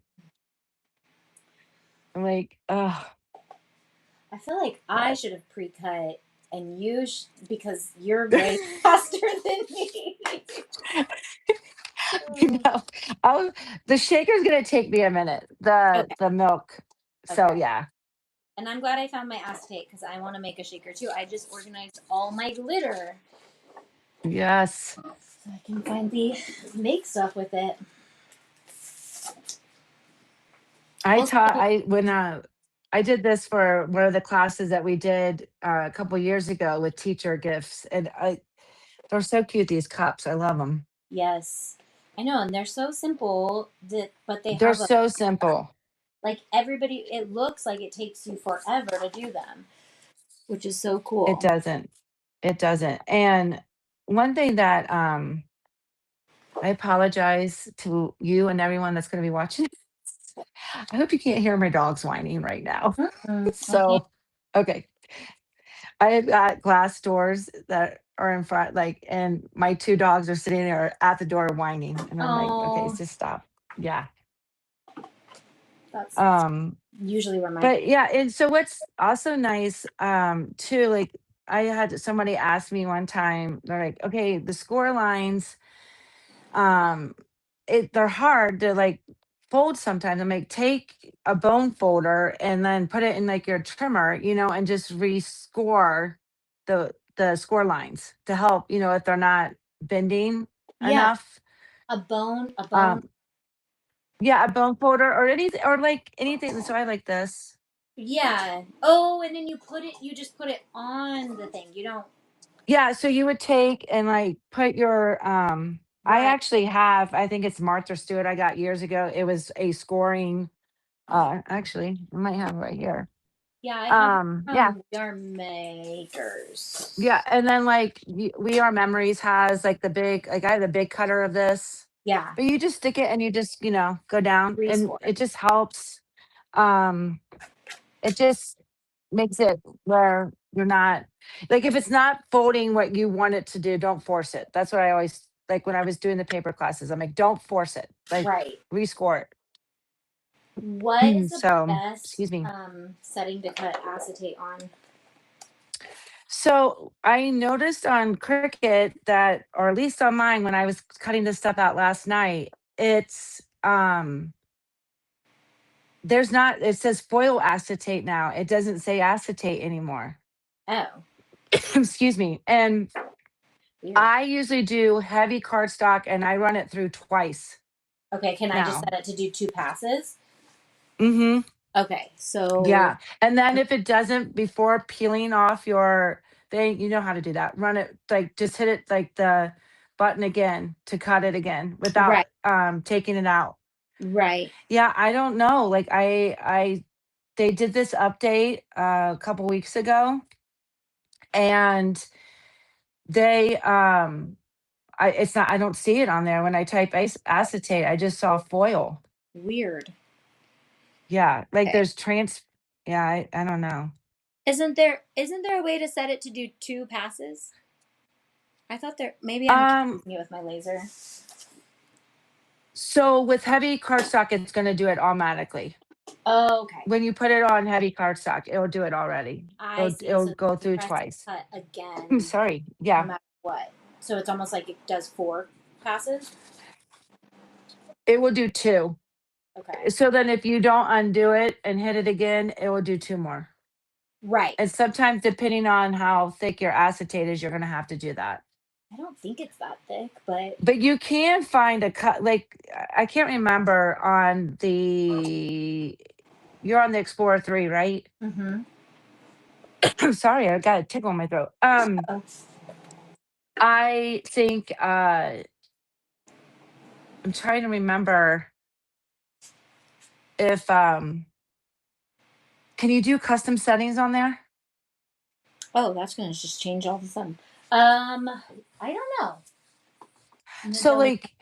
I'm like, oh, I feel like I but should have pre-cut and because you're way faster than me. you know, I'll, the shaker's gonna take me a minute. The Okay. the milk. So Okay. yeah. And I'm glad I found my acetate because I want to make a shaker too. I just organized all my glitter Yes. so I can finally make stuff with it. I Also, taught I when I did this for one of the classes that we did a couple years ago with teacher gifts, and they're so cute. These cups, I love them. yes, I know, and they're so simple that, but they They're have a so simple. like everybody. It looks like it takes you forever to do them, which is so It cool. doesn't. It doesn't. And one thing that I apologize to you and everyone that's going to be watching. I hope you can't hear my dogs whining right now. Mm-mm, I can't. So, okay. I have got glass doors that are in front, like, and my two dogs are sitting there at the door whining, and I'm like, okay, Oh, just stop. Yeah. that's Um, usually where my but yeah, and so what's also nice, too, like I had somebody ask me one time, they're like, okay, the score lines, um, they're hard to like fold sometimes. I'm like, take a bone folder and then put it in like your trimmer, and just rescore the score lines to help, if they're not bending yeah enough. a bone. Um, yeah, a bone folder or anything or like anything. So I like this. Yeah. Oh, and then you just put it on the thing. You don't. Yeah, so you would take and like put your I Right. actually have, I think it's Martha Stewart I got years ago. It was a scoring actually I might have it right here. Yeah, I have it Yeah. from We Are Makers. Yeah, and then like We Are Memories has like the big like I have the big cutter of this. Yeah, But you just stick it and you just, go down and rescore. it just helps. Um it just makes it where you're not like if it's not folding what you want it to do, don't force it. That's what I always like when I was doing the paper classes. I'm like, don't force it. Like Right. rescore What it. is the So best excuse me. setting to cut acetate on? So I noticed on Cricut that, or at least on mine, when I was cutting this stuff out last night, it's there's not, it says foil acetate now. It doesn't say acetate anymore. Oh, Excuse me. And weird. I usually do heavy cardstock and I run it through twice Okay, can I just now. set it to do 2 passes? Mm-hmm. Okay, so Yeah. And then if it doesn't, before peeling off your thing, you know how to do that. Run it, like just hit it like the button again to cut it again without right, taking it out. right. Yeah, I don't know. Like I they did this update a couple weeks ago, and they it's not, I don't see it on there when I type acetate. I just saw foil. Weird. Yeah, like Okay. there's yeah, I don't know. Isn't there a way to set it to do 2 passes? I thought there maybe I'm Um confusing it with my laser. so with heavy cardstock it's going to do it automatically. Oh, okay. When you put it on heavy cardstock, it'll do it already. I see. It'll So go you through press twice. cut I'm again sorry. no Yeah. matter what. So it's almost like it does 4 passes. It will do two. Okay. So then if you don't undo it and hit it again, it will do two more. Right. And sometimes depending on how thick your acetate is, you're going to have to do that. I don't think it's that thick, but But you can find a cut, like I can't remember on the, you're on the Explorer 3, right? mm-hmm. I'm sorry, I got a tickle in my throat. Oh, I think I'm trying to remember if can you do custom settings on there? oh, that's gonna just change all of a sudden. I don't know. So Don't like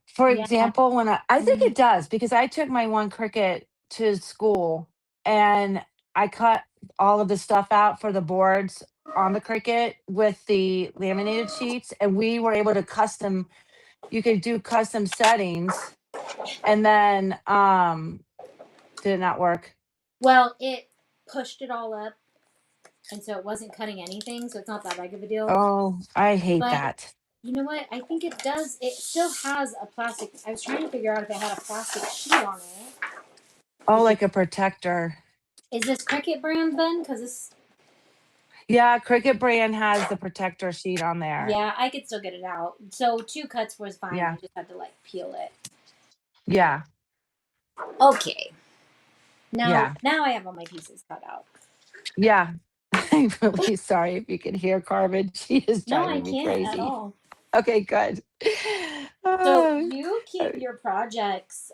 for yeah. example, when I think mm, it does because I took my one Cricut to school and I cut all of the stuff out for the boards on the Cricut with the laminated sheets, and we were able to custom, you could do custom settings, and then did it not work? Well, it pushed it all up, and so it wasn't cutting anything. So it's not that big of a deal. Oh, I hate But that. you know what? I think it does. It still has a plastic. I was trying to figure out if it had a plastic sheet on it. Oh, Which like a protector. is this Cricut brand then? Because this, Yeah, Cricut brand has the protector sheet on there. yeah, I could still get it out. So 2 cuts was fine. I Yeah. just had to like peel it. Yeah. Okay. Now, Yeah. now I have all my pieces cut out. Yeah. I'm really sorry if you can hear Carmen. She is No, I driving me can't at crazy. all. Okay, good. So Oh, you keep your projects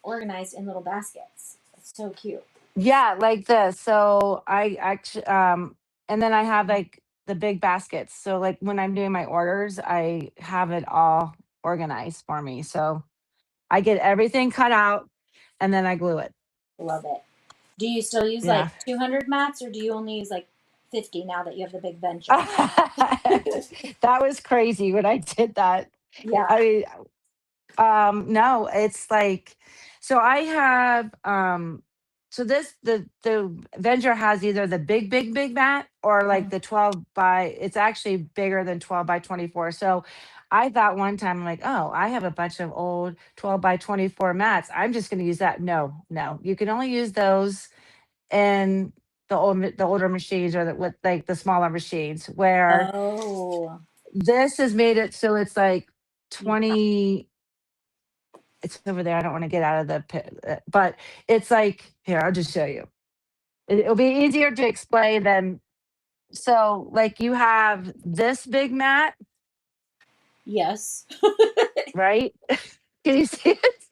organized in little baskets. It's so cute. yeah, like this. So I actually and then I have like the big baskets. So like when I'm doing my orders, I have it all organized for me. So I get everything cut out and then I glue it. Love it. Do you still use Yeah. like 200 mats or do you only use like 50 now that you have the big venture? That was crazy when I did that. Yeah. I mean, no, it's like, so I have so this the Avenger has either the big mat or like Mm. the 12 by, it's actually bigger than 12 by 24. So I thought one time, I'm like, oh, I have a bunch of old 12 by 24 mats. I'm just going to use that. No, no, you can only use those in the older machines, or with like the smaller machines, where Oh, this has made it so it's like yeah. 20, it's over there. I don't want to get out of the pit, but it's like, here, I'll just show you. It'll be easier to explain than, so like you have this big mat, Yes. right? Can you see it?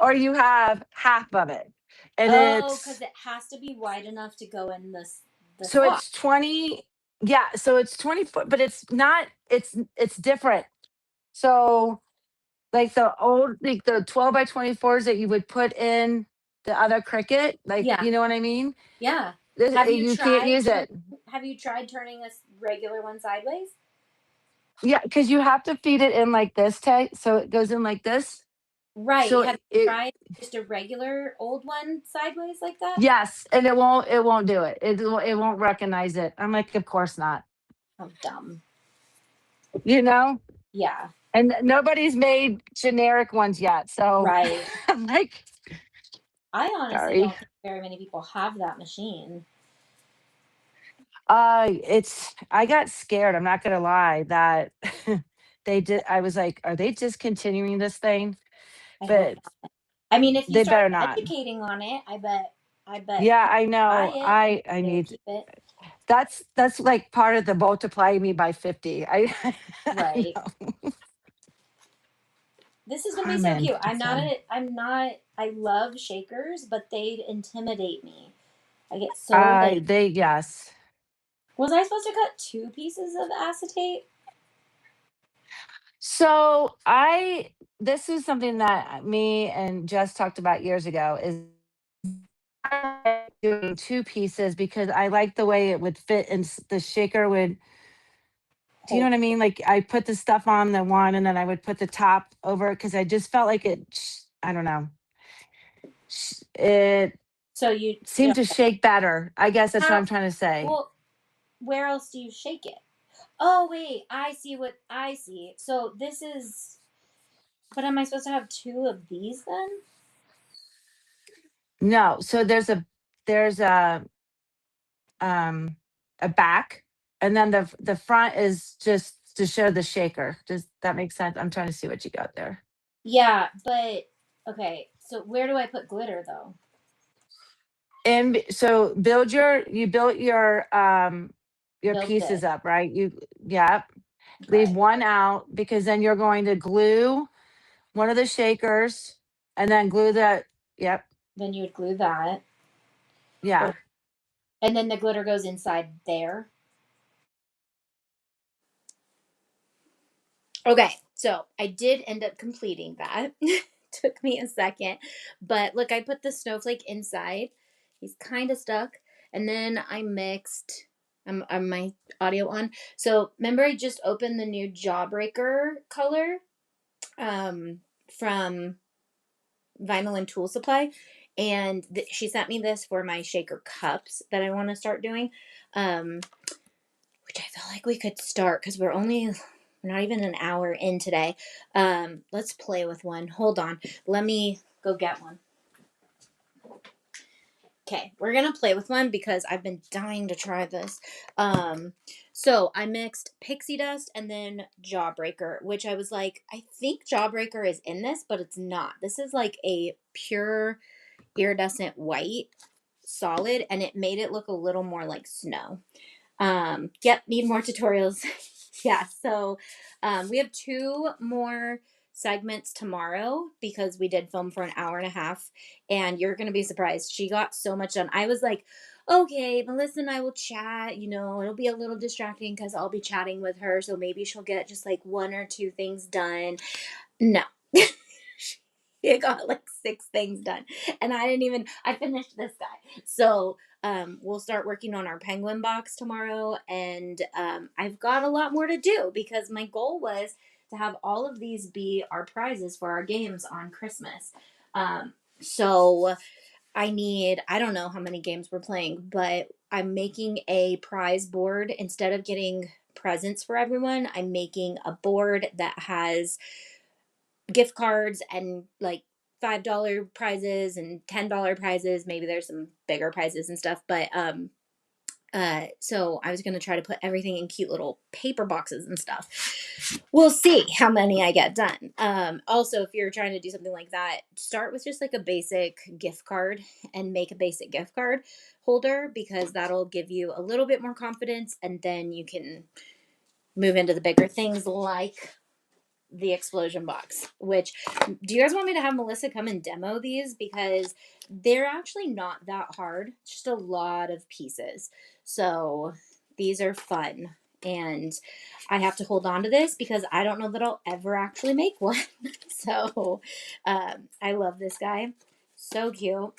Or you have half of it. And Oh, because it's, it has to be wide enough to go in the so slot. it's 20, yeah, so it's 20 foot, but it's not, it's different. So like the 12 by 24s that you would put in the other Cricut, like, Yeah. you know what I mean? Yeah. Have you You can't tried use turn it. have you tried turning a regular one sideways? Yeah, because you have to feed it in like this tight, so it goes in like this. Right. So Have you it tried just a regular old one sideways like that? yes, and it won't do it. It won't recognize it. I'm like, of course not. Oh, dumb. You know? Yeah. And nobody's made generic ones yet. So Right. I'm like, I honestly sorry. don't think very many people have that machine. I got scared. I'm not gonna lie that they did. I was like, are they discontinuing this thing? I hope But not. I mean, if you they start better not. educating on it, I bet Yeah, people I buy know. it and I they would need keep it. that's like part of the multiply me by 50. I Right. know. This is gonna be so Carmen. cute. It's on. I love shakers, but they intimidate me. I get so like, Yes. was I supposed to cut two pieces of acetate? So this is something that me and Jess talked about years ago is doing two pieces because I like the way it would fit and the shaker would, do you know Hold. what I mean? Like I put the stuff on the one and then I would put the top over it because I just felt like I don't know. It So seemed to shake better. I guess that's what how, I'm trying to say. well, where else do you shake it? Oh wait, I see what I see. So this is, but am I supposed to have two of these then? No, so there's um a back and then the front is just to show the shaker. Does that make sense? I'm trying to see what you got there. Yeah, but okay. So where do I put glitter though? And so you built your Built pieces it. up, right? Yeah, leave Okay. one out because then you're going to glue one of the shakers and then glue that. Yep. Then you would glue that. Yeah. Or, and then the glitter goes inside there. Okay, so I did end up completing that. Took me a second. But look, I put the snowflake inside. He's kind of stuck. And then I mixed my audio on. So remember I just opened the new Jawbreaker color from Vinyl and Tool Supply. And she sent me this for my shaker cups that I want to start doing. Um, which I feel like we could start because we're not even an hour in today. Let's play with one. Hold on. Let me go get one. Okay, we're gonna play with one because I've been dying to try this. Um, so I mixed pixie dust and then Jawbreaker, which I was like, I think Jawbreaker is in this, but it's not. This is like a pure iridescent white solid, and it made it look a little more like snow. Yep, need more tutorials. Yeah, so we have two more segments tomorrow because we did film for an hour and a half, and you're gonna be surprised. She got so much done. I was like, okay, Melissa and I will chat. It'll be a little distracting because I'll be chatting with her, so maybe she'll get just like one or two things done. No. It got like six things done. And I finished this guy. So we'll start working on our penguin box tomorrow. And I've got a lot more to do because my goal was to have all of these be our prizes for our games on Christmas. So I don't know how many games we're playing, but I'm making a prize board. Instead of getting presents for everyone, I'm making a board that has gift cards and like $5 prizes and $10 prizes. Maybe there's some bigger prizes and stuff, but so I was gonna try to put everything in cute little paper boxes and stuff. We'll see how many I get done. Also, if you're trying to do something like that, start with just like a basic gift card and make a basic gift card holder because that'll give you a little bit more confidence, and then you can move into the bigger things like the explosion box. Which, do you guys want me to have Melissa come and demo these, because they're actually not that hard, it's just a lot of pieces. So these are fun, and I have to hold on to this because I don't know that I'll ever actually make one. So I love this guy, so cute.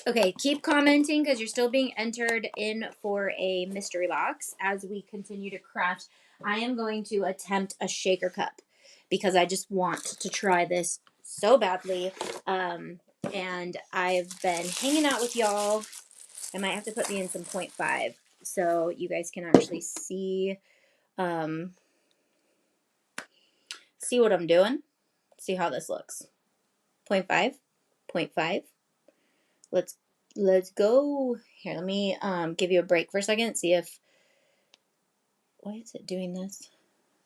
Okay, keep commenting because you're still being entered in for a mystery box as we continue to craft. I am going to attempt a shaker cup because I just want to try this so badly. And I've been hanging out with y'all. I might have to put me in some 0.5 so you guys can actually see. Um, see what I'm doing. See how this looks. 0.5, 0.5. Let's go. Here, let me give you a break for a second. See if, why is it doing this?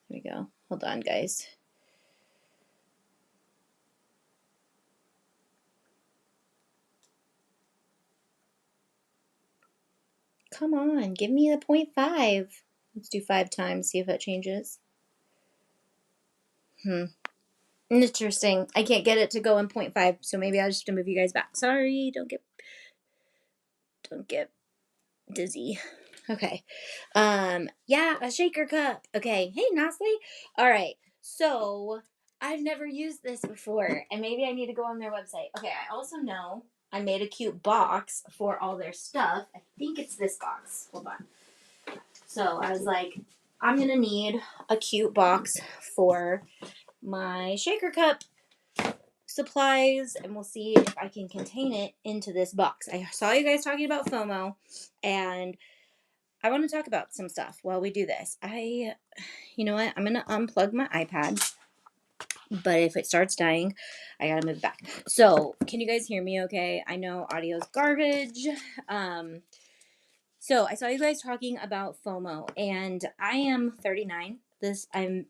There we go. Hold on, guys. Come on, give me the 0.5. Let's do 5 times, see if that changes. Interesting. I can't get it to go in 0.5, so maybe I'll just have to move you guys back. Sorry, don't get dizzy. Okay. Yeah, a shaker cup. Okay. Hey, Nasli. All right. So I've never used this before, and maybe I need to go on their website. Okay. I also know I made a cute box for all their stuff. I think it's this box. Hold on. So I was like, I'm gonna need a cute box for my shaker cup supplies, and we'll see if I can contain it into this box. I saw you guys talking about FOMO, and I want to talk about some stuff while we do this. You know what? I'm going to unplug my iPad, but if it starts dying, I got to move it back. So, can you guys hear me okay? I know audio's garbage. So I saw you guys talking about FOMO, and I am 39. I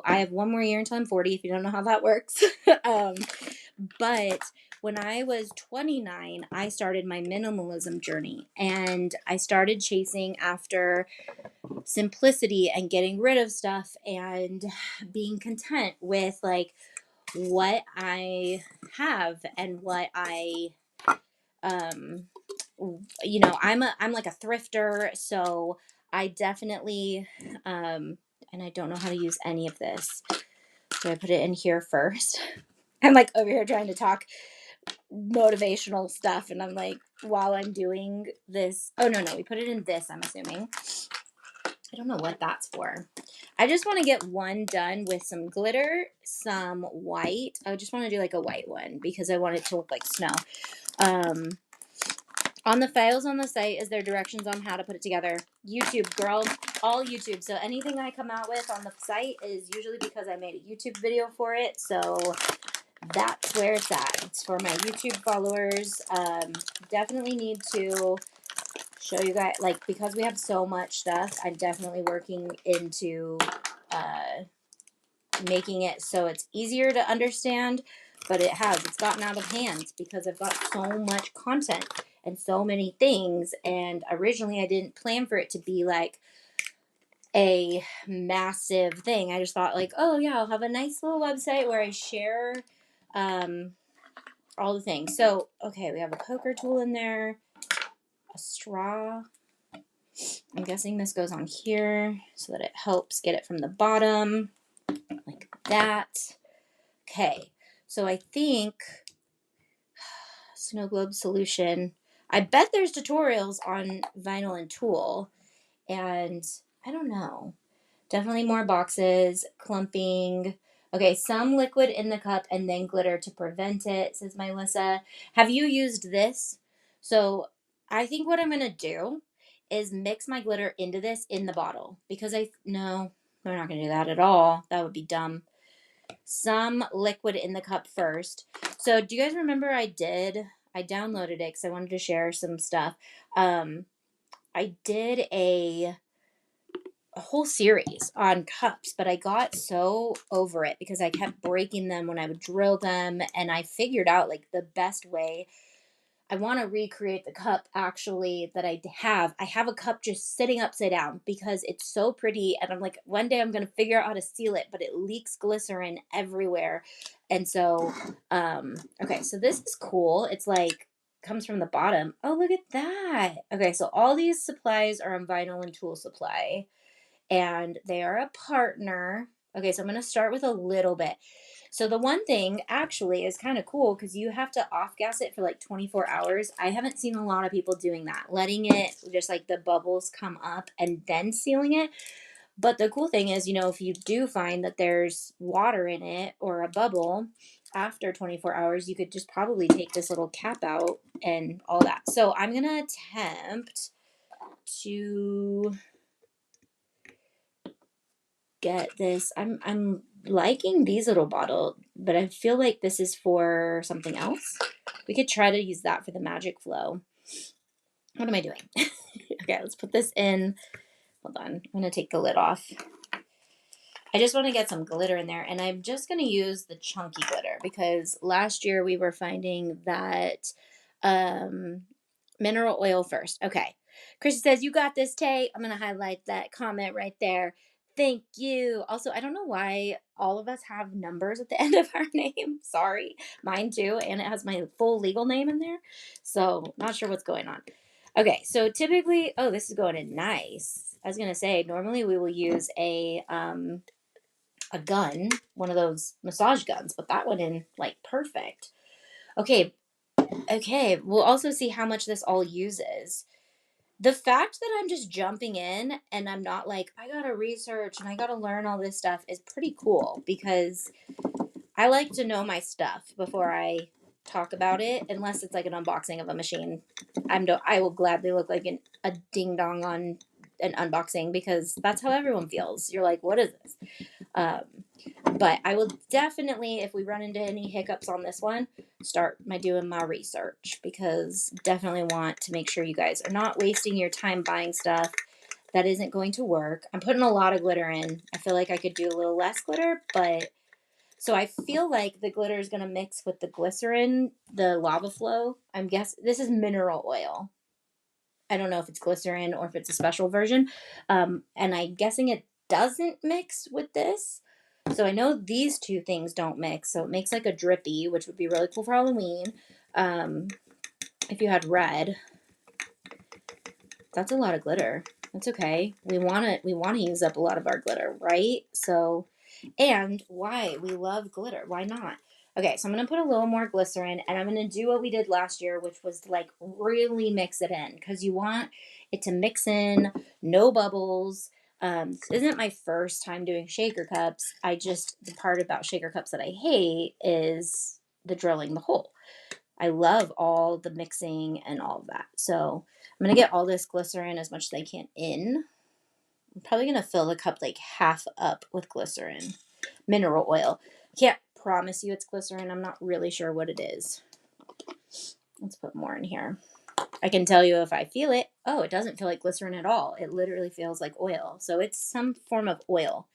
have one more year until I'm 40, if you don't know how that works. But when I was 29, I started my minimalism journey, and I started chasing after simplicity and getting rid of stuff and being content with like what I have and what I I'm like a thrifter, so I definitely and I don't know how to use any of this. So I put it in here first. I'm like over here trying to talk motivational stuff, and I'm like, while I'm doing this, oh no, we put it in this, I'm assuming. I don't know what that's for. I just want to get one done with some glitter, some white. I just want to do like a white one because I want it to look like snow. On the files on the site is there directions on how to put it together. YouTube, girl, all YouTube. So anything I come out with on the site is usually because I made a YouTube video for it. So that's where it's at. It's for my YouTube followers. Definitely need to show you guys, like, because we have so much stuff, I'm definitely working into making it so it's easier to understand, but it's gotten out of hand because I've got so much content and so many things, and originally I didn't plan for it to be like a massive thing. I just thought like, oh yeah, I'll have a nice little website where I share all the things. So okay, we have a poker tool in there, a straw. I'm guessing this goes on here so that it helps get it from the bottom, like that. Okay, so I think snow globe solution. I bet there's tutorials on vinyl and tulle, and I don't know. Definitely more boxes, clumping. Okay, some liquid in the cup and then glitter to prevent it, says Melissa. Have you used this? So I think what I'm going to do is mix my glitter into this in the bottle because no, we're not going to do that at all. That would be dumb. Some liquid in the cup first. So do you guys remember I downloaded it because I wanted to share some stuff. I did a whole series on cups, but I got so over it because I kept breaking them when I would drill them, and I figured out like the best way. I want to recreate the cup actually that I have. I have a cup just sitting upside down because it's so pretty, and I'm like, one day I'm going to figure out how to seal it, but it leaks glycerin everywhere. And so okay, so this is cool. It's like comes from the bottom. Oh, look at that. Okay, so all these supplies are on Vinyl and Tool Supply, and they are a partner. Okay, so I'm going to start with a little bit. So the one thing actually is kind of cool because you have to off gas it for like 24 hours. I haven't seen a lot of people doing that, letting it just like the bubbles come up and then sealing it. But the cool thing is, if you do find that there's water in it or a bubble after 24 hours, you could just probably take this little cap out and all that. So I'm going to attempt to get this. I'm liking these little bottles, but I feel like this is for something else. We could try to use that for the magic flow. What am I doing? Okay, let's put this in. Hold on. I'm going to take the lid off. I just want to get some glitter in there, and I'm just going to use the chunky glitter because last year we were finding that mineral oil first. Okay. Christian says, you got this, Tay. I'm going to highlight that comment right there. Thank you. Also, I don't know why all of us have numbers at the end of our name. Sorry. Mine too. And it has my full legal name in there. So not sure what's going on. Okay. So typically, oh, this is going in nice. I was going to say, normally we will use a gun, one of those massage guns, but that went in like perfect. Okay. Okay. We'll also see how much this all uses. The fact that I'm just jumping in and I'm not like, I gotta research and I gotta learn all this stuff is pretty cool because I like to know my stuff before I talk about it, unless it's like an unboxing of a machine. I will gladly look like a ding dong on an unboxing because that's how everyone feels. You're like, what is this? Um, but I will definitely, if we run into any hiccups on this one, start doing my research because definitely want to make sure you guys are not wasting your time buying stuff that isn't going to work. I'm putting a lot of glitter in. I feel like I could do a little less glitter, but so I feel like the glitter is going to mix with the glycerin, the lava flow. I'm guessing this is mineral oil. I don't know if it's glycerin or if it's a special version. And I'm guessing it doesn't mix with this. So I know these two things don't mix. So it makes like a drippy, which would be really cool for Halloween. If you had red, that's a lot of glitter. That's okay. We want to use up a lot of our glitter, right? So, and why? We love glitter. Why not? Okay, so I'm going to put a little more glycerin and I'm going to do what we did last year, which was like really mix it in because you want it to mix in, no bubbles. This isn't my first time doing shaker cups. The part about shaker cups that I hate is the drilling the hole. I love all the mixing and all of that. So I'm going to get all this glycerin as much as I can in. I'm probably going to fill the cup like half up with glycerin. Mineral oil. Can't promise you it's glycerin. I'm not really sure what it is. Let's put more in here. I can tell you if I feel it. Oh, it doesn't feel like glycerin at all. It literally feels like oil. So it's some form of oil,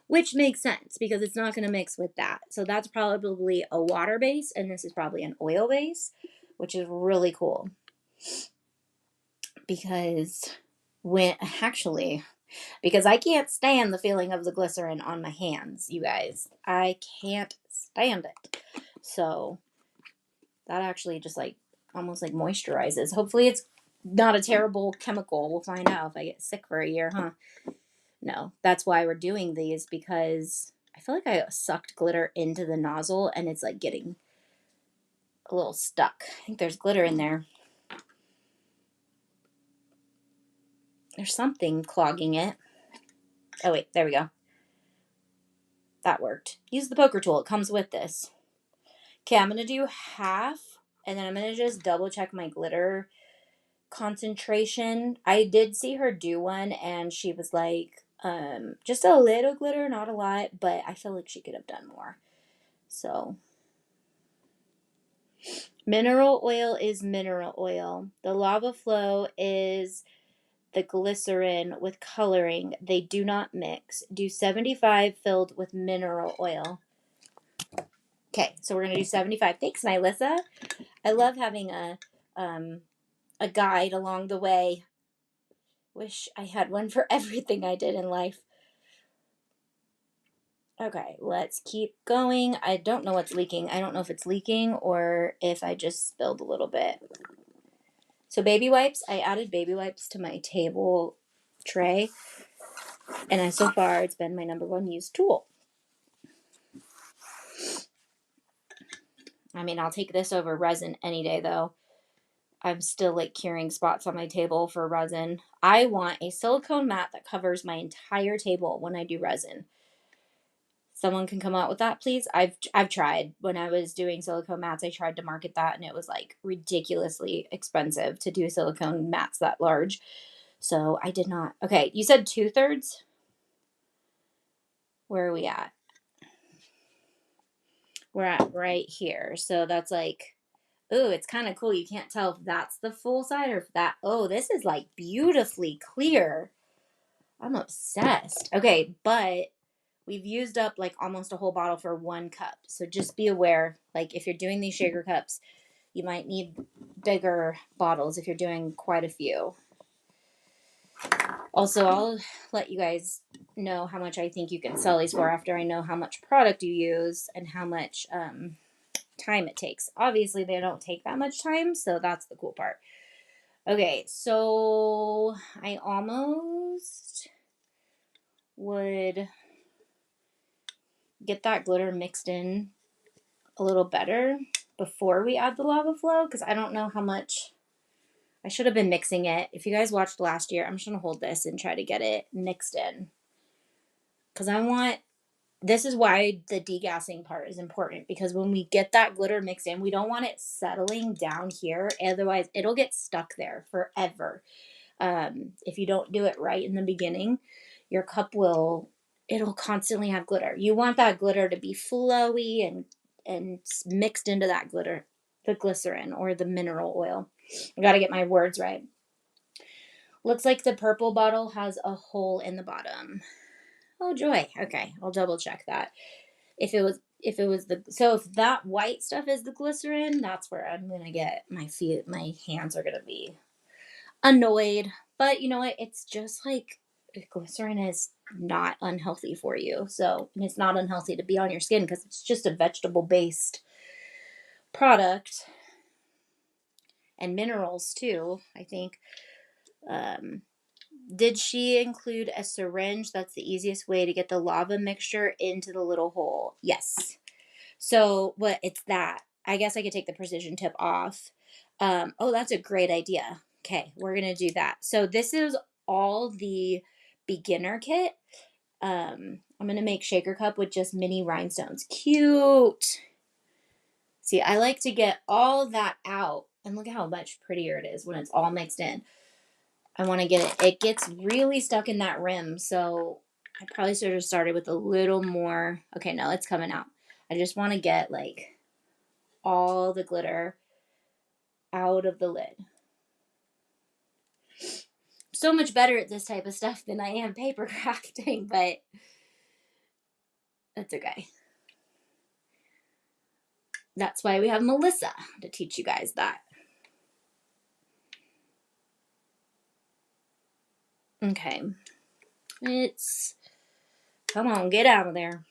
which makes sense because it's not going to mix with that. So that's probably a water base, and this is probably an oil base, which is really cool. Because because I can't stand the feeling of the glycerin on my hands, you guys. I can't stand it. So that actually just like almost like moisturizes. Hopefully it's not a terrible chemical. We'll find out if I get sick for a year, huh? No, that's why we're doing these because I feel like I sucked glitter into the nozzle and it's like getting a little stuck. I think there's glitter in there. There's something clogging it. Oh, wait, there we go. That worked. Use the poker tool. It comes with this. Okay, I'm going to do half, and then I'm going to just double check my glitter concentration. I did see her do one, and she was like, just a little glitter, not a lot, but I feel like she could have done more. So, mineral oil is mineral oil. The lava flow is the glycerin with coloring. They do not mix. Do 75 filled with mineral oil. Okay, so we're going to do 75. Thanks, Mylissa. I love having a guide along the way. Wish I had one for everything I did in life. Okay, let's keep going. I don't know what's leaking. I don't know if it's leaking or if I just spilled a little bit. So baby wipes, I added baby wipes to my table tray. And so far, it's been my #1 used tool. I mean, I'll take this over resin any day, though. I'm still like curing spots on my table for resin. I want a silicone mat that covers my entire table when I do resin. Someone can come out with that, please. I've tried. When I was doing silicone mats, I tried to market that, and it was like ridiculously expensive to do silicone mats that large. So I did not. Okay, you said 2/3. Where are we at? we're at right here. So that's like, ooh, it's kind of cool. You can't tell if that's the full side or if that, oh, this is like beautifully clear. I'm obsessed. Okay, but we've used up like almost a whole bottle for 1 cup. So just be aware, like if you're doing these shaker cups, you might need bigger bottles if you're doing quite a few. Also, I'll let you guys know how much I think you can sell these for after I know how much product you use and how much time it takes. Obviously, they don't take that much time, so that's the cool part. Okay, so I almost would get that glitter mixed in a little better before we add the lava flow, because I don't know how much. I should have been mixing it. If you guys watched last year, I'm just going to hold this and try to get it mixed in. Because this is why the degassing part is important, because when we get that glitter mixed in, we don't want it settling down here. Otherwise, it'll get stuck there forever. If you don't do it right in the beginning, your cup it'll constantly have glitter. You want that glitter to be flowy and mixed into that glitter, the glycerin or the mineral oil. I got to get my words right. Looks like the purple bottle has a hole in the bottom. Oh joy. Okay, I'll double check that. If that white stuff is the glycerin, that's where I'm gonna get my hands are gonna be annoyed. But you know what? It's just like glycerin is not unhealthy for you. So, and it's not unhealthy to be on your skin because it's just a vegetable based product and minerals too, I think. Did she include a syringe? That's the easiest way to get the lava mixture into the little hole. Yes. So it's that. I guess I could take the precision tip off. Oh, that's a great idea. Okay, we're going to do that. So this is all the beginner kit. I'm going to make shaker cup with just mini rhinestones. Cute. See, I like to get all that out. And look how much prettier it is when it's all mixed in. I want to get it. It gets really stuck in that rim. So I probably should have started with a little more. Okay, no, it's coming out. I just want to get like all the glitter out of the lid. So much better at this type of stuff than I am paper crafting, but that's okay. That's why we have Melissa to teach you guys that. Okay. Come on, get out of there.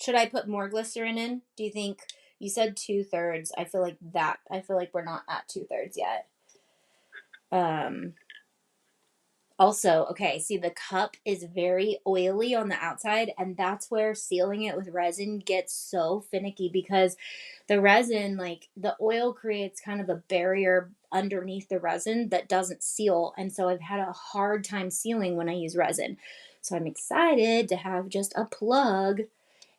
Should I put more glycerin in? Do you think? You said 2/3. I feel like we're not at 2/3 yet. Also, okay, see the cup is very oily on the outside, and that's where sealing it with resin gets so finicky, because the resin, like the oil creates kind of a barrier underneath the resin that doesn't seal. And so I've had a hard time sealing when I use resin. So I'm excited to have just a plug,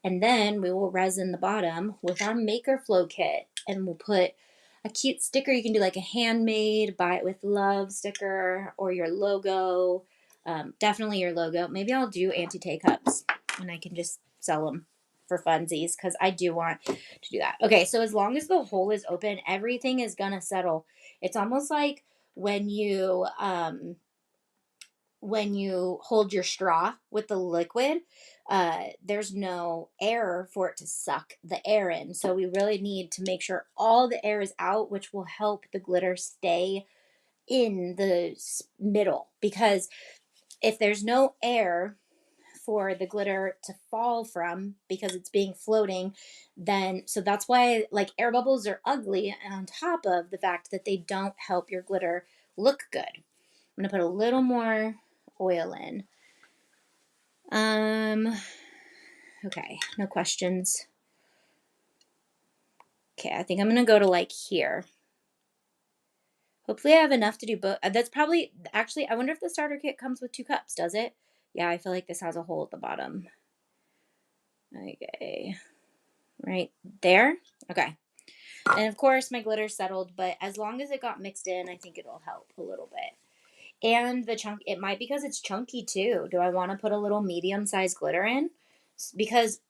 and then we will resin the bottom with our Makerflo kit, and we'll put a cute sticker. You can do like a handmade buy it with love sticker, or your logo. Definitely your logo. Maybe I'll do anti-tay cups and I can just sell them for funsies, because I do want to do that. Okay, so as long as the hole is open, everything is gonna settle. It's almost like when you hold your straw with the liquid, there's no air for it to suck the air in. So we really need to make sure all the air is out, which will help the glitter stay in the middle. Because if there's no air for the glitter to fall from, because it's being floating, then so that's why like air bubbles are ugly, and on top of the fact that they don't help your glitter look good. I'm gonna put a little more oil in. Okay, no questions. Okay, I think I'm gonna go to like here. Hopefully I have enough to do both. That's probably, actually, I wonder if the starter kit comes with 2 cups, does it? Yeah, I feel like this has a hole at the bottom. Okay, right there. Okay. And of course my glitter settled, but as long as it got mixed in, I think it'll help a little bit. And the chunk, it might, because it's chunky too. Do I want to put a little medium-sized glitter in? Because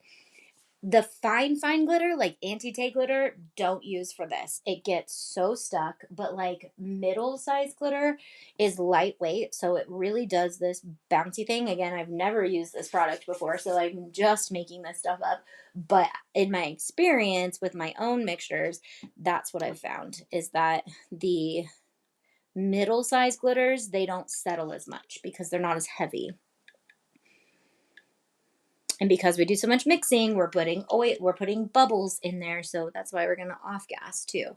The fine glitter, like anti-tay glitter, don't use for this. It gets so stuck, but like middle size glitter is lightweight, so it really does this bouncy thing. Again, I've never used this product before, so I'm just making this stuff up. But in my experience with my own mixtures, that's what I've found is that the middle size glitters, they don't settle as much because they're not as heavy. And because we do so much mixing, we're putting oil, we're putting bubbles in there. So that's why we're going to off gas too,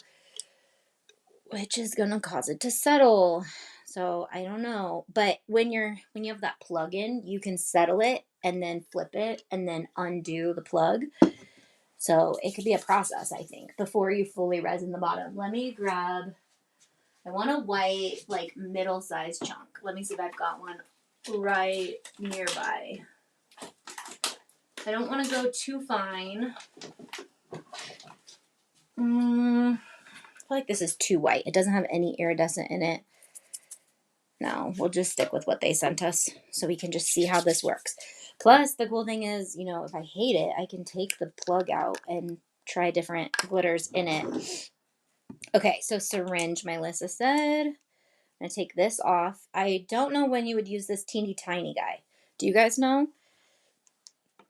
which is going to cause it to settle. So I don't know. But when you have that plug in, you can settle it and then flip it and then undo the plug. So it could be a process, I think, before you fully resin the bottom. Let me grab, I want a white, like middle sized chunk. Let me see if I've got one right nearby. I don't want to go too fine. I feel like this is too white. It doesn't have any iridescent in it. No, we'll just stick with what they sent us so we can just see how this works. Plus, the cool thing is, you know, if I hate it, I can take the plug out and try different glitters in it. Okay, so syringe, Melissa said. I'm going to take this off. I don't know when you would use this teeny tiny guy. Do you guys know?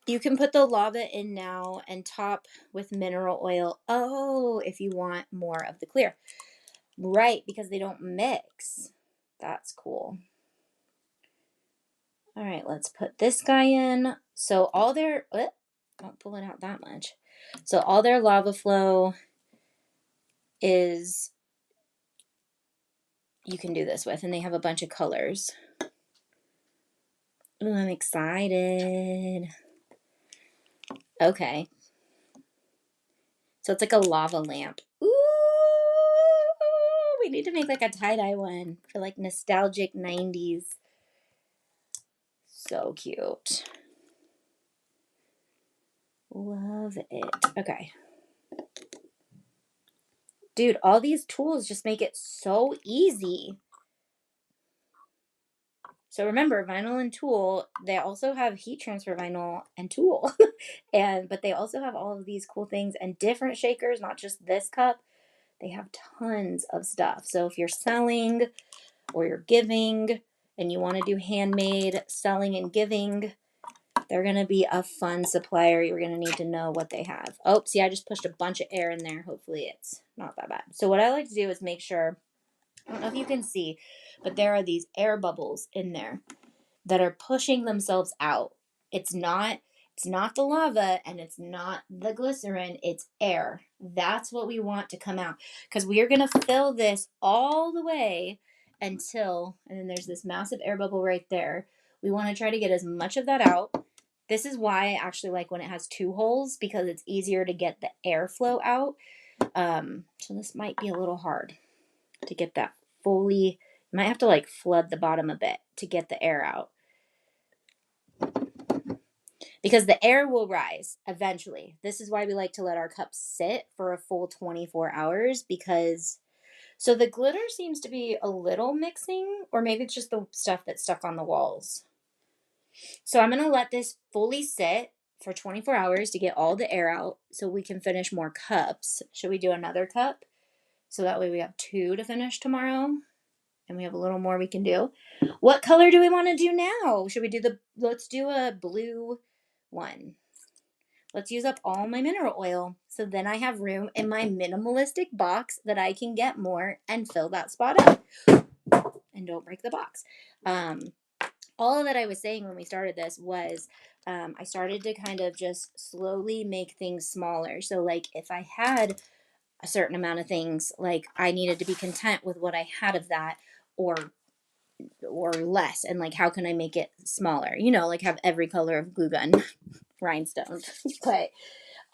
You can put the lava in now and top with mineral oil. Oh, if you want more of the clear. Right, because they don't mix. That's cool. All right, let's put this guy in. So all their, don't pull it out that much. So all their lava flow is, you can do this with, and they have a bunch of colors. Ooh, I'm excited. Okay. So it's like a lava lamp. Ooh, we need to make like a tie-dye one for like nostalgic 90s. So cute. Love it. Okay. Dude, all these tools just make it so easy. So remember, vinyl and Tulle, they also have heat transfer vinyl and Tulle. But they also have all of these cool things and different shakers, not just this cup. They have tons of stuff. So if you're selling or you're giving and you want to do handmade selling and giving, they're going to be a fun supplier. You're going to need to know what they have. Oh, see, I just pushed a bunch of air in there. Hopefully it's not that bad. So what I like to do is make sure, I don't know if you can see, but there are these air bubbles in there that are pushing themselves out. It's not the lava and it's not the glycerin, it's air. That's what we want to come out because we are going to fill this all the way until, and then there's this massive air bubble right there. We want to try to get as much of that out. This is why I actually like when it has two holes because it's easier to get the airflow out. So this might be a little hard to get that fully. You might have to like flood the bottom a bit to get the air out. Because the air will rise eventually. This is why we like to let our cups sit for a full 24 hours because so the glitter seems to be a little mixing or maybe it's just the stuff that's stuck on the walls. So I'm going to let this fully sit for 24 hours to get all the air out so we can finish more cups. Should we do another cup? So that way we have 2 to finish tomorrow and we have a little more we can do. What color do we want to do now? Should we do let's do a blue one. Let's use up all my mineral oil. So then I have room in my minimalistic box that I can get more and fill that spot up. And don't break the box. All that I was saying when we started this was I started to kind of just slowly make things smaller. So like if I had a certain amount of things, like I needed to be content with what I had of that or less. And like how can I make it smaller? You know, like have every color of glue gun rhinestones. But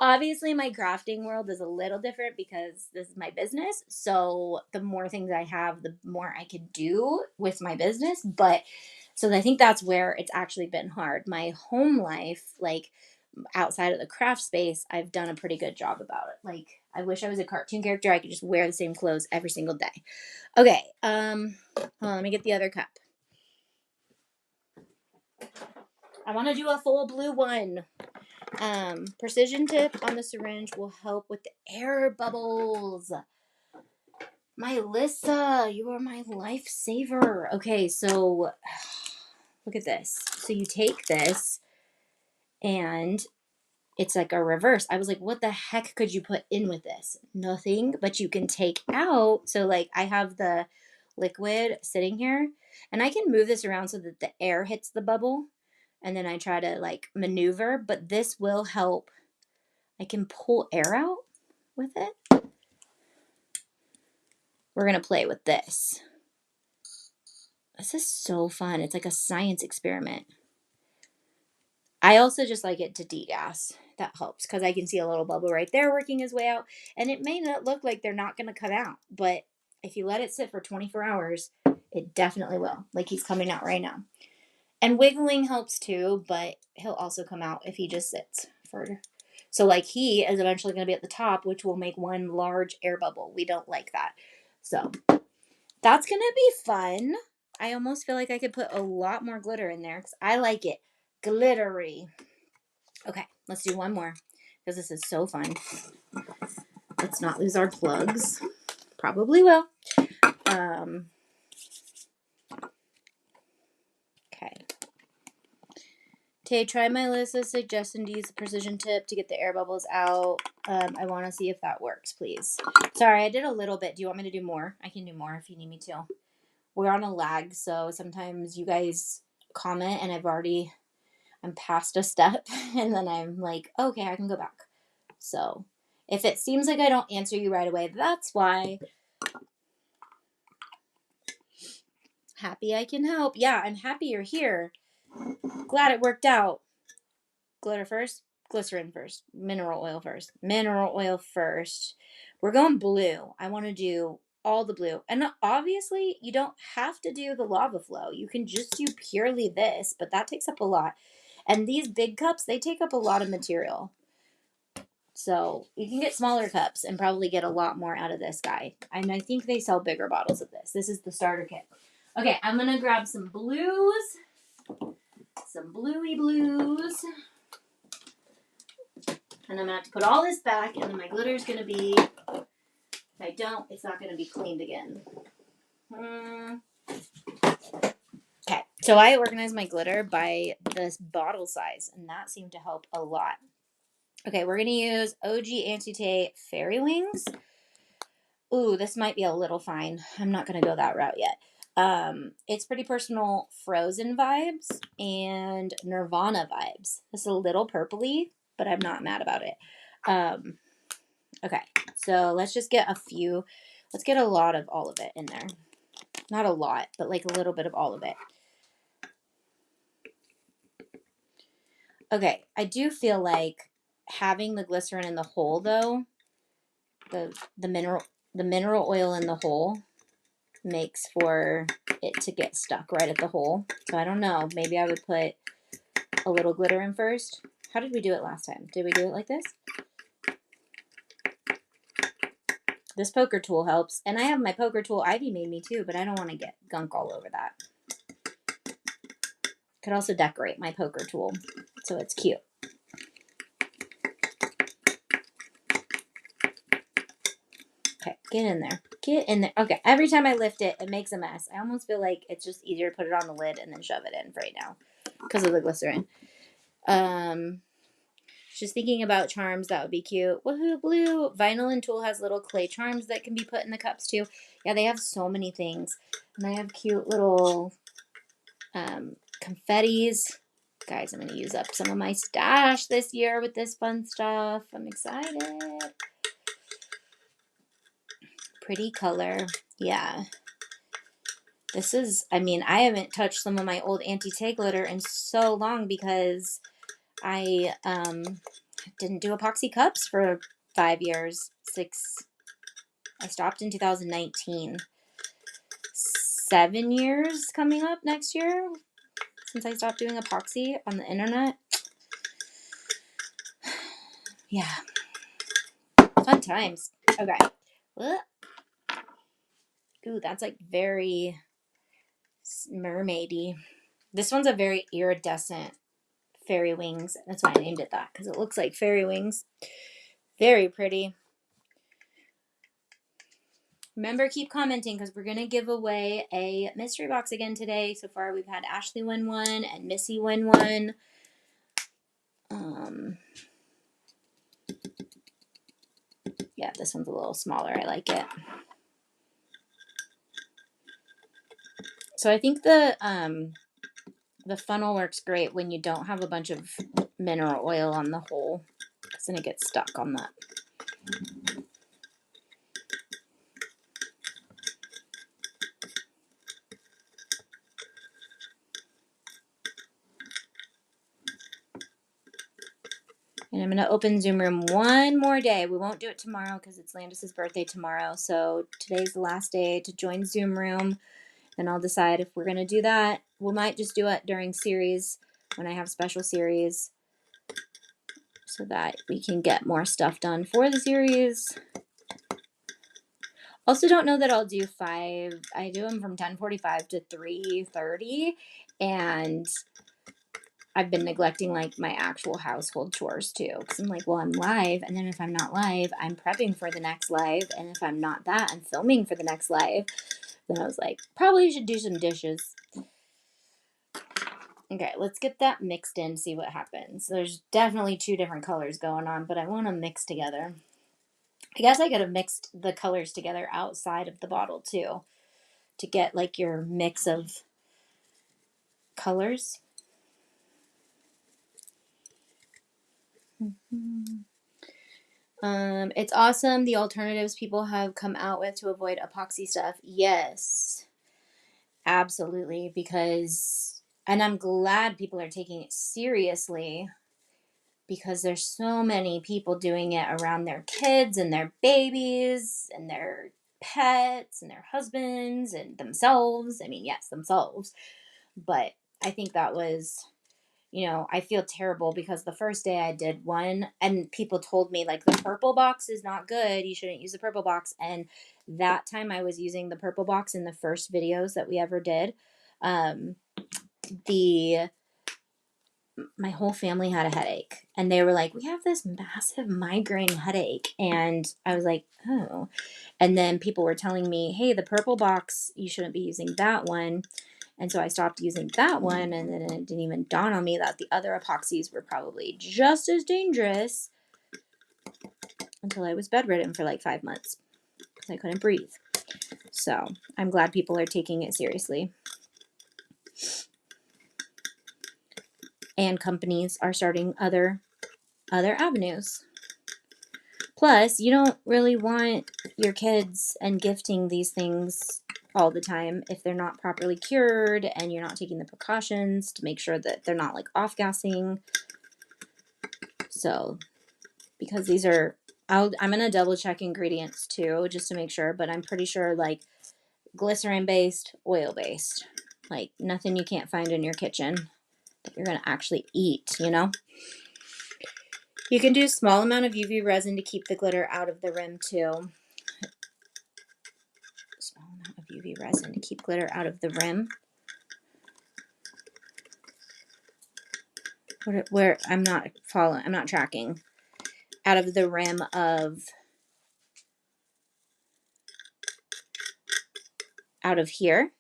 obviously my crafting world is a little different because this is my business. So the more things I have, the more I could do with my business. But so I think that's where it's actually been hard. My home life, like outside of the craft space, I've done a pretty good job about it. Like I wish I was a cartoon character. I could just wear the same clothes every single day. Okay. Hold on, let me get the other cup. I want to do a full blue one. Precision tip on the syringe will help with the air bubbles. My Lissa, you are my lifesaver. Okay, so look at this. So you take this and it's like a reverse. I was like, what the heck could you put in with this? Nothing, but you can take out. So like I have the liquid sitting here and I can move this around so that the air hits the bubble. And then I try to like maneuver, but this will help. I can pull air out with it. We're going to play with this. This is so fun. It's like a science experiment. I also just like it to degas. That helps because I can see a little bubble right there working his way out. And it may not look like they're not going to come out, but if you let it sit for 24 hours, it definitely will. Like he's coming out right now. And wiggling helps too, but he'll also come out if he just sits for. So like he is eventually going to be at the top, which will make one large air bubble. We don't like that. So that's going to be fun. I almost feel like I could put a lot more glitter in there because I like it glittery. Okay, let's do one more because this is so fun. Let's not lose our plugs. Probably will. Okay. Tay, try my Alyssa's suggestion to use the precision tip to get the air bubbles out. I want to see if that works, please. Sorry, I did a little bit. Do you want me to do more? I can do more if you need me to. We're on a lag, so sometimes you guys comment and I'm past a step and then I'm like, okay, I can go back. So if it seems like I don't answer you right away, that's why. Happy I can help. Yeah, I'm happy you're here. Glad it worked out. Glitter first, glycerin first, mineral oil first. Mineral oil first. We're going blue. I want to do all the blue. And obviously, you don't have to do the lava flow. You can just do purely this, but that takes up a lot. And these big cups, they take up a lot of material. So you can get smaller cups and probably get a lot more out of this guy. And I think they sell bigger bottles of this. This is the starter kit. Okay, I'm going to grab some blues. Some bluey blues. And I'm going to have to put all this back, and then my glitter is going to be, if I don't, it's not going to be cleaned again. Okay, so I organized my glitter by this bottle size, and that seemed to help a lot. Okay, we're going to use OG Anti-Tay Fairy Wings. Ooh, this might be a little fine. I'm not going to go that route yet. It's Pretty Personal Frozen vibes and Nirvana vibes. It's a little purpley, but I'm not mad about it. Okay, so let's just get a few. Let's get a lot of all of it in there. Not a lot, but like a little bit of all of it. Okay, I do feel like having the glycerin in the hole though, the mineral oil in the hole makes for it to get stuck right at the hole. So I don't know. Maybe I would put a little glitter in first. How did we do it last time? Did we do it like this? This poker tool helps. And I have my poker tool Ivy made me too, but I don't want to get gunk all over that. Could also decorate my poker tool so it's cute. Okay, get in there. Get in there. Okay, every time I lift it, it makes a mess. I almost feel like it's just easier to put it on the lid and then shove it in right now because of the glycerin. Just thinking about charms, that would be cute. Woohoo, blue. Vinyl and Tulle has little clay charms that can be put in the cups too. Yeah, they have so many things. And they have cute little confettis. Guys, I'm going to use up some of my stash this year with this fun stuff. I'm excited. Pretty color. Yeah. This is, I mean, I haven't touched some of my old Anti-Tay glitter in so long because I didn't do epoxy cups for 5 years. I stopped in 2019. 7 years coming up next year since I stopped doing epoxy on the internet. Yeah. Fun times. Okay. Ooh, that's like very mermaidy. This one's a very iridescent fairy wings. That's why I named it that, because it looks like fairy wings. Very pretty. Remember, keep commenting because we're going to give away a mystery box again today. So far, we've had Ashley win one and Missy win one. Yeah, this one's a little smaller. I like it. So I think the funnel works great when you don't have a bunch of mineral oil on the hole, because then it gets stuck on that. And I'm going to open Zoom Room one more day. We won't do it tomorrow because it's Landis's birthday tomorrow. So today's the last day to join Zoom Room. Then I'll decide if we're going to do that. We might just do it during series when I have special series so that we can get more stuff done for the series. Also don't know that I'll do 5. I do them from 10:45 to 3:30. And I've been neglecting like my actual household chores too, because I'm like, well, I'm live, and then if I'm not live, I'm prepping for the next live, and if I'm not that, I'm filming for the next live. Then I was like, probably should do some dishes. Okay, let's get that mixed in, see what happens. There's definitely 2 different colors going on, but I want them mixed together. I guess I could have mixed the colors together outside of the bottle too, to get like your mix of colors. It's awesome the alternatives people have come out with to avoid epoxy stuff. Yes, absolutely, because, and I'm glad people are taking it seriously, because there's so many people doing it around their kids and their babies and their pets and their husbands and themselves. I mean, yes, themselves, but I think that was, I feel terrible because the first day I did one and people told me like the purple box is not good. You shouldn't use the purple box. And that time I was using the purple box in the first videos that we ever did. My whole family had a headache and they were like, we have this massive migraine headache. And I was like, oh. And then people were telling me, hey, the purple box, you shouldn't be using that one. And so I stopped using that one, and then it didn't even dawn on me that the other epoxies were probably just as dangerous until I was bedridden for like 5 months because I couldn't breathe. So I'm glad people are taking it seriously. And companies are starting other avenues. Plus, you don't really want your kids and gifting these things all the time if they're not properly cured and you're not taking the precautions to make sure that they're not like off-gassing. So, because these are, I'm going to double check ingredients too, just to make sure, but I'm pretty sure like glycerin-based, oil-based, like nothing you can't find in your kitchen that you're going to actually eat, You can do a small amount of UV resin to keep the glitter out of the rim too. Small amount of UV resin to keep glitter out of the rim. Where I'm not following, I'm not tracking. Out of the rim of, out of here.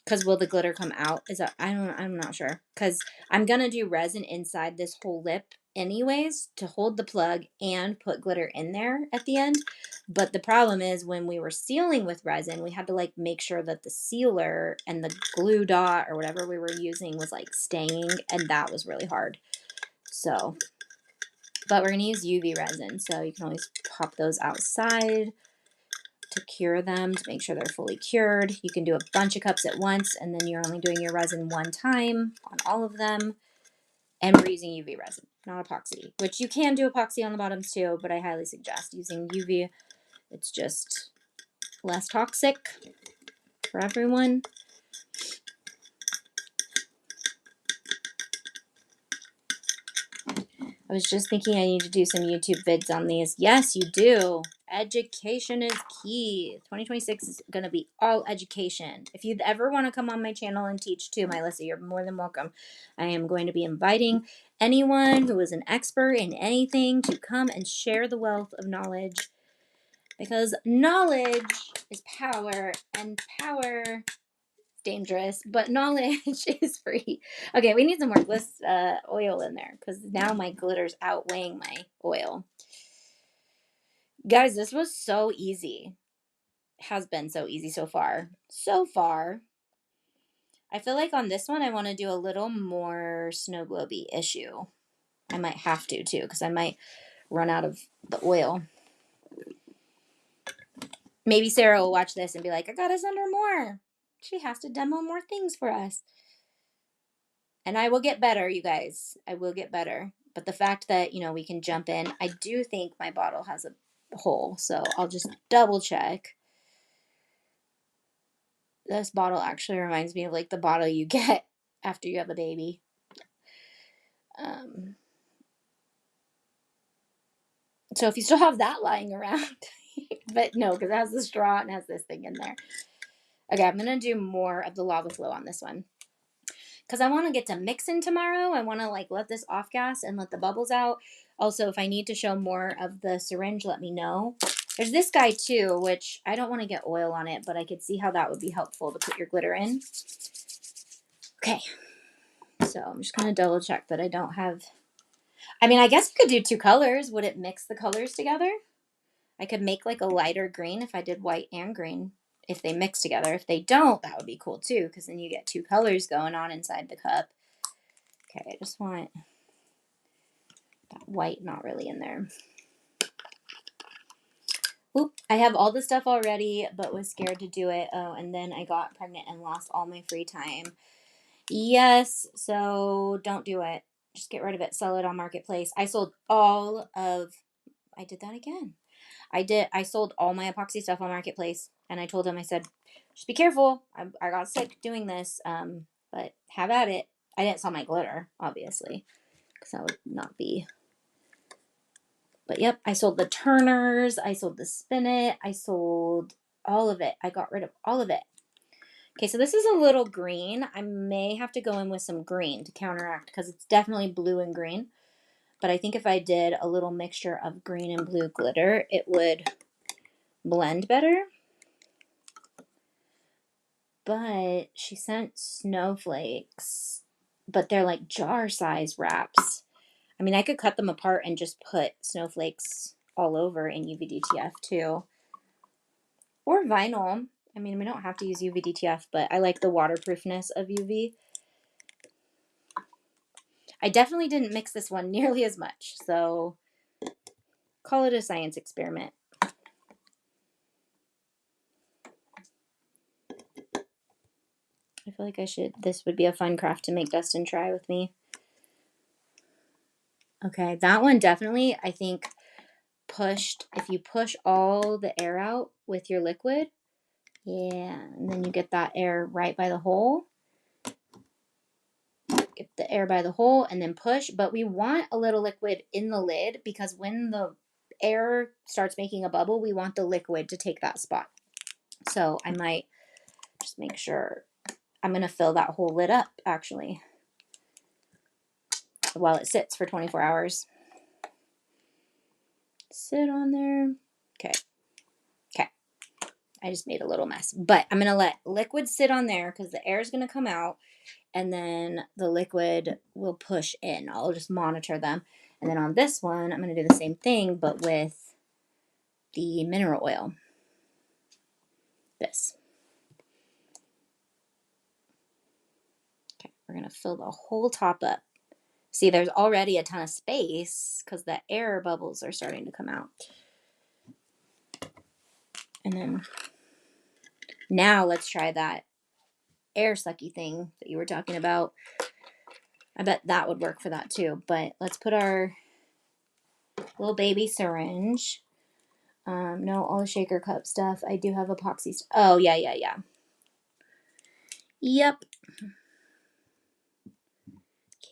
Because will the glitter come out? I'm not sure. Because I'm going to do resin inside this whole lip anyways to hold the plug and put glitter in there at the end. But the problem is when we were sealing with resin, we had to like make sure that the sealer and the glue dot or whatever we were using was like staying, and that was really hard. So, but we're going to use UV resin, so you can always pop those outside to cure them, to make sure they're fully cured. You can do a bunch of cups at once, and then you're only doing your resin one time on all of them. And we're using UV resin, not epoxy, which you can do epoxy on the bottoms too, but I highly suggest using UV. It's just less toxic for everyone. I was just thinking I need to do some YouTube vids on these. Yes, you do. education is key. 2026 is going to be all education. If you'd ever want to come on my channel and teach too, Melissa, you're more than welcome. I am going to be inviting anyone who is an expert in anything to come and share the wealth of knowledge, because knowledge is power, and power is dangerous, but knowledge is free. Okay, we need some more oil in there, because now my glitter's outweighing my oil. Guys, this was so easy. Has been so easy so far. So far. I feel like on this one, I want to do a little more snow globe-y issue. I might have to too, because I might run out of the oil. Maybe Sarah will watch this and be like, I gotta send her more. She has to demo more things for us. And I will get better, you guys. I will get better. But the fact that, we can jump in, I do think my bottle has a hole. So I'll just double check. This bottle actually reminds me of like the bottle you get after you have a baby. So if you still have that lying around, but no, because it has the straw and has this thing in there. Okay, I'm going to do more of the lava flow on this one, because I want to get to mixing tomorrow. I want to like let this off gas and let the bubbles out. Also, if I need to show more of the syringe, let me know. There's this guy too, which I don't want to get oil on it, but I could see how that would be helpful to put your glitter in. Okay, so I'm just going to double check that I don't have... I mean, I guess I could do two colors. Would it mix the colors together? I could make like a lighter green if I did white and green, if they mix together. If they don't, that would be cool too, because then you get two colors going on inside the cup. Okay, I just want that white not really in there. Oop, I have all the stuff already, but was scared to do it. Oh, and then I got pregnant and lost all my free time. Yes, so don't do it. Just get rid of it. Sell it on Marketplace. I sold all of... I did that again. I sold all my epoxy stuff on Marketplace, and I told him, I said, just be careful. I got sick doing this, but have at it. I didn't sell my glitter, obviously, because that would not be... But yep, I sold the turners, I sold the spinet, I sold all of it. I got rid of all of it. Okay, so this is a little green. I may have to go in with some green to counteract, because it's definitely blue and green. But I think if I did a little mixture of green and blue glitter, it would blend better. But she sent snowflakes, but they're like jar size wraps. I mean, I could cut them apart and just put snowflakes all over in UVDTF too. Or vinyl. I mean, we don't have to use UVDTF, but I like the waterproofness of UV. I definitely didn't mix this one nearly as much, so call it a science experiment. I feel like this would be a fun craft to make Dustin try with me. Okay, that one definitely, I think, pushed, if you push all the air out with your liquid, yeah, and then you get that air right by the hole. Get the air by the hole and then push, but we want a little liquid in the lid, because when the air starts making a bubble, we want the liquid to take that spot. So I might just make sure... I'm going to fill that whole lid up, actually, while it sits for 24 hours. Sit on there. Okay. Okay. I just made a little mess. But I'm going to let liquid sit on there, because the air is going to come out, and then the liquid will push in. I'll just monitor them. And then on this one, I'm going to do the same thing, but with the mineral oil. This. Okay, we're going to fill the whole top up. See, there's already a ton of space, because the air bubbles are starting to come out. And then now let's try that air sucky thing that you were talking about. I bet that would work for that too. But let's put our little baby syringe. No, all the shaker cup stuff. I do have epoxy stuff. Oh, yeah. Yep.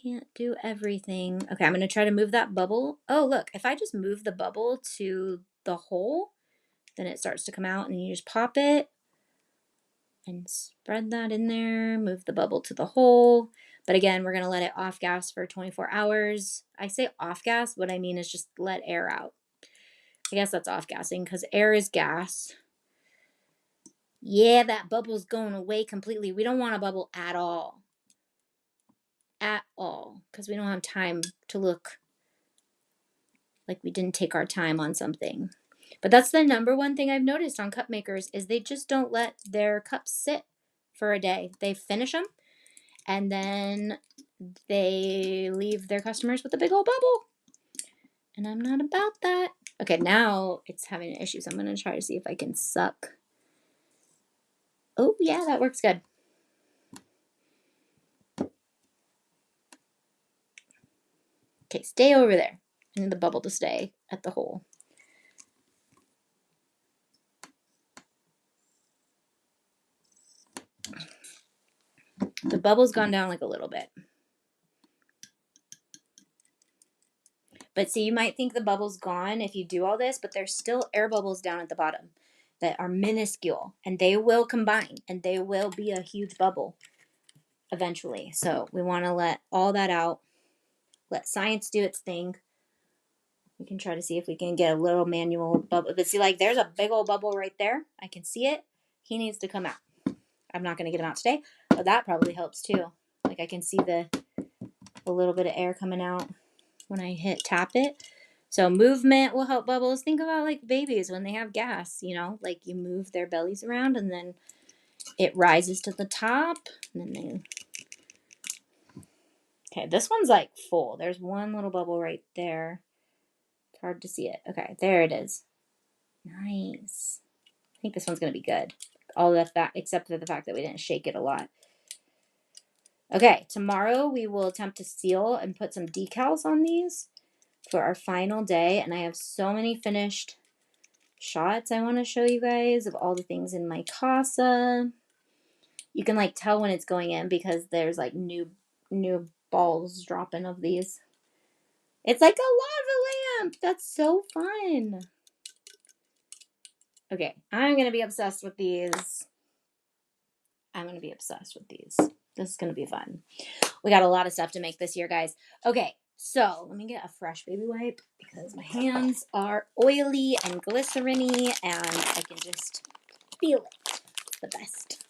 Can't do everything. Okay, I'm going to try to move that bubble. Oh, look, if I just move the bubble to the hole, then it starts to come out, and you just pop it and spread that in there, move the bubble to the hole. But again, we're going to let it off gas for 24 hours. I say off gas, what I mean is just let air out. I guess that's off gassing because air is gas. Yeah, that bubble's going away completely. We don't want a bubble at all. At all. Because we don't have time to look like we didn't take our time on something. But that's the number one thing I've noticed on cup makers is they just don't let their cups sit for a day. They finish them and then they leave their customers with a big old bubble. And I'm not about that. Okay, now it's having an issue, so I'm going to try to see if I can suck. Oh, yeah, that works good. Okay, stay over there. I need the bubble to stay at the hole. The bubble's gone down like a little bit. But see, you might think the bubble's gone if you do all this, but there's still air bubbles down at the bottom that are minuscule, and they will combine, and they will be a huge bubble eventually. So we want to let all that out. Let science do its thing. We can try to see if we can get a little manual bubble. But see, like, there's a big old bubble right there. I can see it. He needs to come out. I'm not going to get him out today, but that probably helps too. Like, I can see a little bit of air coming out when I tap it. So movement will help bubbles. Think about like babies when they have gas, you know, like you move their bellies around and then it rises to the top. And then okay, this one's like full. There's one little bubble right there. It's hard to see it. Okay, there it is. Nice. I think this one's going to be good. All of that, except for the fact that we didn't shake it a lot. Okay, tomorrow we will attempt to seal and put some decals on these for our final day. And I have so many finished shots I want to show you guys of all the things in my casa. You can like tell when it's going in because there's like new balls dropping of these. It's like a lava lamp. That's so fun. Okay, I'm going to be obsessed with these. This is going to be fun. We got a lot of stuff to make this year, guys. Okay, so let me get a fresh baby wipe because my hands are oily and glycerin-y and I can just feel it. It's the best.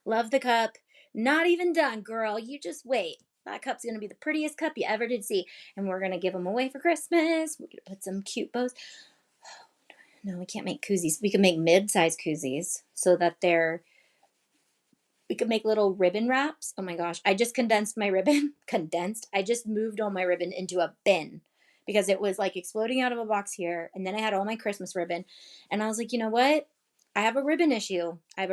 Love the cup. Not even done, girl. You just wait. That cup's going to be the prettiest cup you ever did see. And we're going to give them away for Christmas. We're going to put some cute bows. No, we can't make koozies. We can make mid-size koozies so that we could make little ribbon wraps. Oh my gosh. I just condensed my ribbon. I just moved all my ribbon into a bin because it was like exploding out of a box here. And then I had all my Christmas ribbon. And I was like, you know what? I have a ribbon issue. I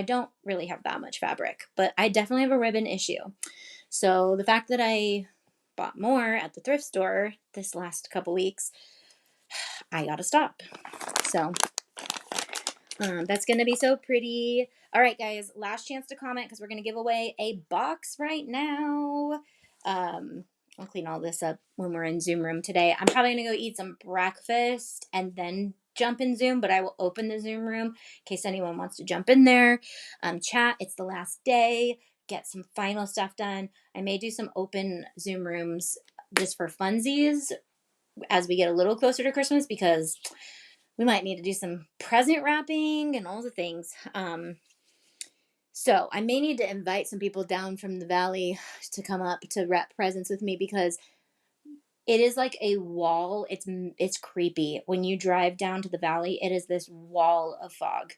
don't really have that much fabric, but I definitely have a ribbon issue. So the fact that I bought more at the thrift store this last couple weeks, I gotta stop. So that's going to be so pretty. All right, guys, last chance to comment because we're going to give away a box right now. I'll clean all this up when we're in Zoom room today. I'm probably going to go eat some breakfast and then jump in Zoom, but I will open the Zoom room in case anyone wants to jump in there. Chat, it's the last day. Get some final stuff done. I may do some open Zoom rooms just for funsies as we get a little closer to Christmas because we might need to do some present wrapping and all the things. So I may need to invite some people down from the valley to come up to wrap presents with me because it is like a wall. It's creepy. When you drive down to the valley, it is this wall of fog.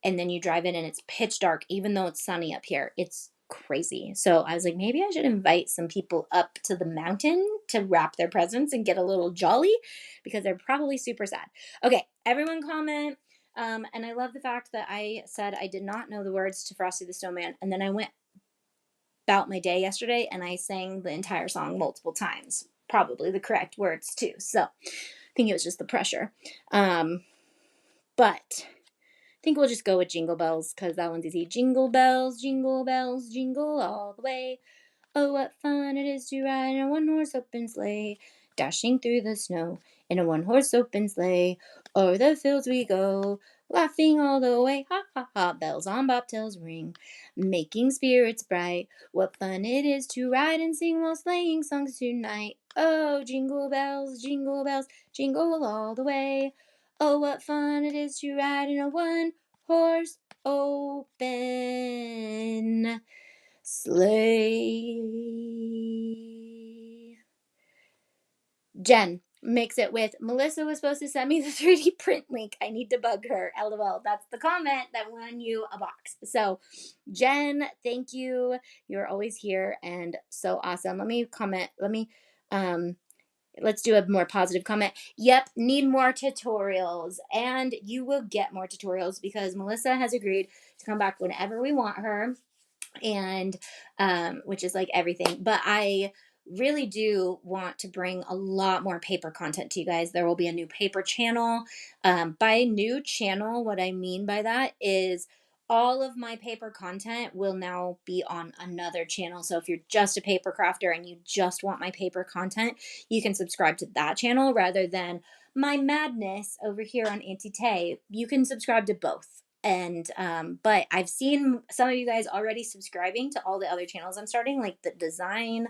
And then you drive in and it's pitch dark, even though it's sunny up here. It's crazy. So I was like, maybe I should invite some people up to the mountain to wrap their presents and get a little jolly because they're probably super sad. Okay, everyone comment. And I love the fact that I said I did not know the words to Frosty the Snowman. And then I went about my day yesterday and I sang the entire song multiple times. Probably the correct words too. So I think it was just the pressure. But I think we'll just go with Jingle Bells because that one's easy. Jingle bells, jingle all the way. Oh, what fun it is to ride in a one-horse open sleigh. dashing through the snow in a one-horse open sleigh. O'er the fields we go, laughing all the way. Ha ha ha, bells on bobtails ring, making spirits bright. What fun it is to ride and sing while sleighing songs tonight. Oh, jingle bells, jingle all the way. Oh, what fun it is to ride in a one-horse open sleigh. Jen makes it with, Melissa was supposed to send me the 3D print link. I need to bug her. LOL. That's the comment that won you a box. So, Jen, thank you. You're always here and so awesome. Let me comment. Let's do a more positive comment. Yep, need more tutorials. And you will get more tutorials because Melissa has agreed to come back whenever we want her, and which is like everything. But I really do want to bring a lot more paper content to you guys. There will be a new paper channel. By new channel, what I mean by that is all of my paper content will now be on another channel. So if you're just a paper crafter and you just want my paper content, you can subscribe to that channel rather than my madness over here on Auntie Tay. You can subscribe to both. And but I've seen some of you guys already subscribing to all the other channels I'm starting, like the design,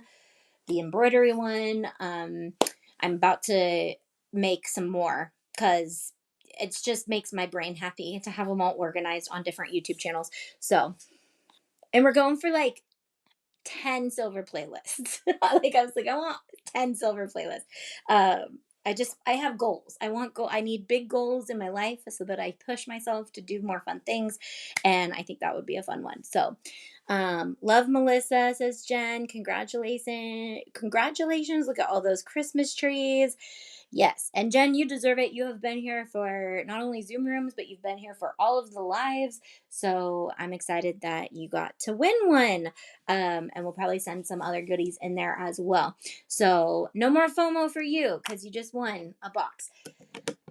the embroidery one. I'm about to make some more because it just makes my brain happy to have them all organized on different YouTube channels. So, and we're going for like 10 silver playlists. Like I was like, I want 10 silver playlists. I have goals. I need big goals in my life so that I push myself to do more fun things. And I think that would be a fun one. So, love Melissa, says Jen. Congratulations. Congratulations. Look at all those Christmas trees. Yes. And Jen, you deserve it. You have been here for not only Zoom rooms, but you've been here for all of the lives. So I'm excited that you got to win one. And we'll probably send some other goodies in there as well. So no more FOMO for you because you just won a box.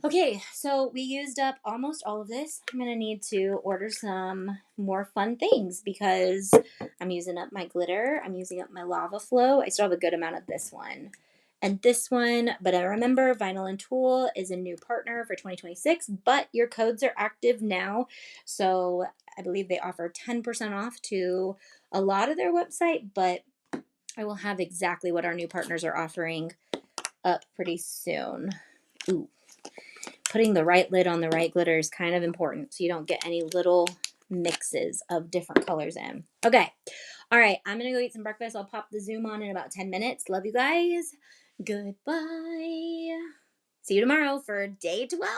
Okay, so we used up almost all of this. I'm going to need to order some more fun things because I'm using up my glitter. I'm using up my lava flow. I still have a good amount of this one and this one. But I remember Vinyl and Tool is a new partner for 2026, but your codes are active now. So I believe they offer 10% off to a lot of their website, but I will have exactly what our new partners are offering up pretty soon. Ooh. Putting the right lid on the right glitter is kind of important so you don't get any little mixes of different colors in. Okay. All right. I'm going to go eat some breakfast. I'll pop the Zoom on in about 10 minutes. Love you guys. Goodbye. See you tomorrow for day 12.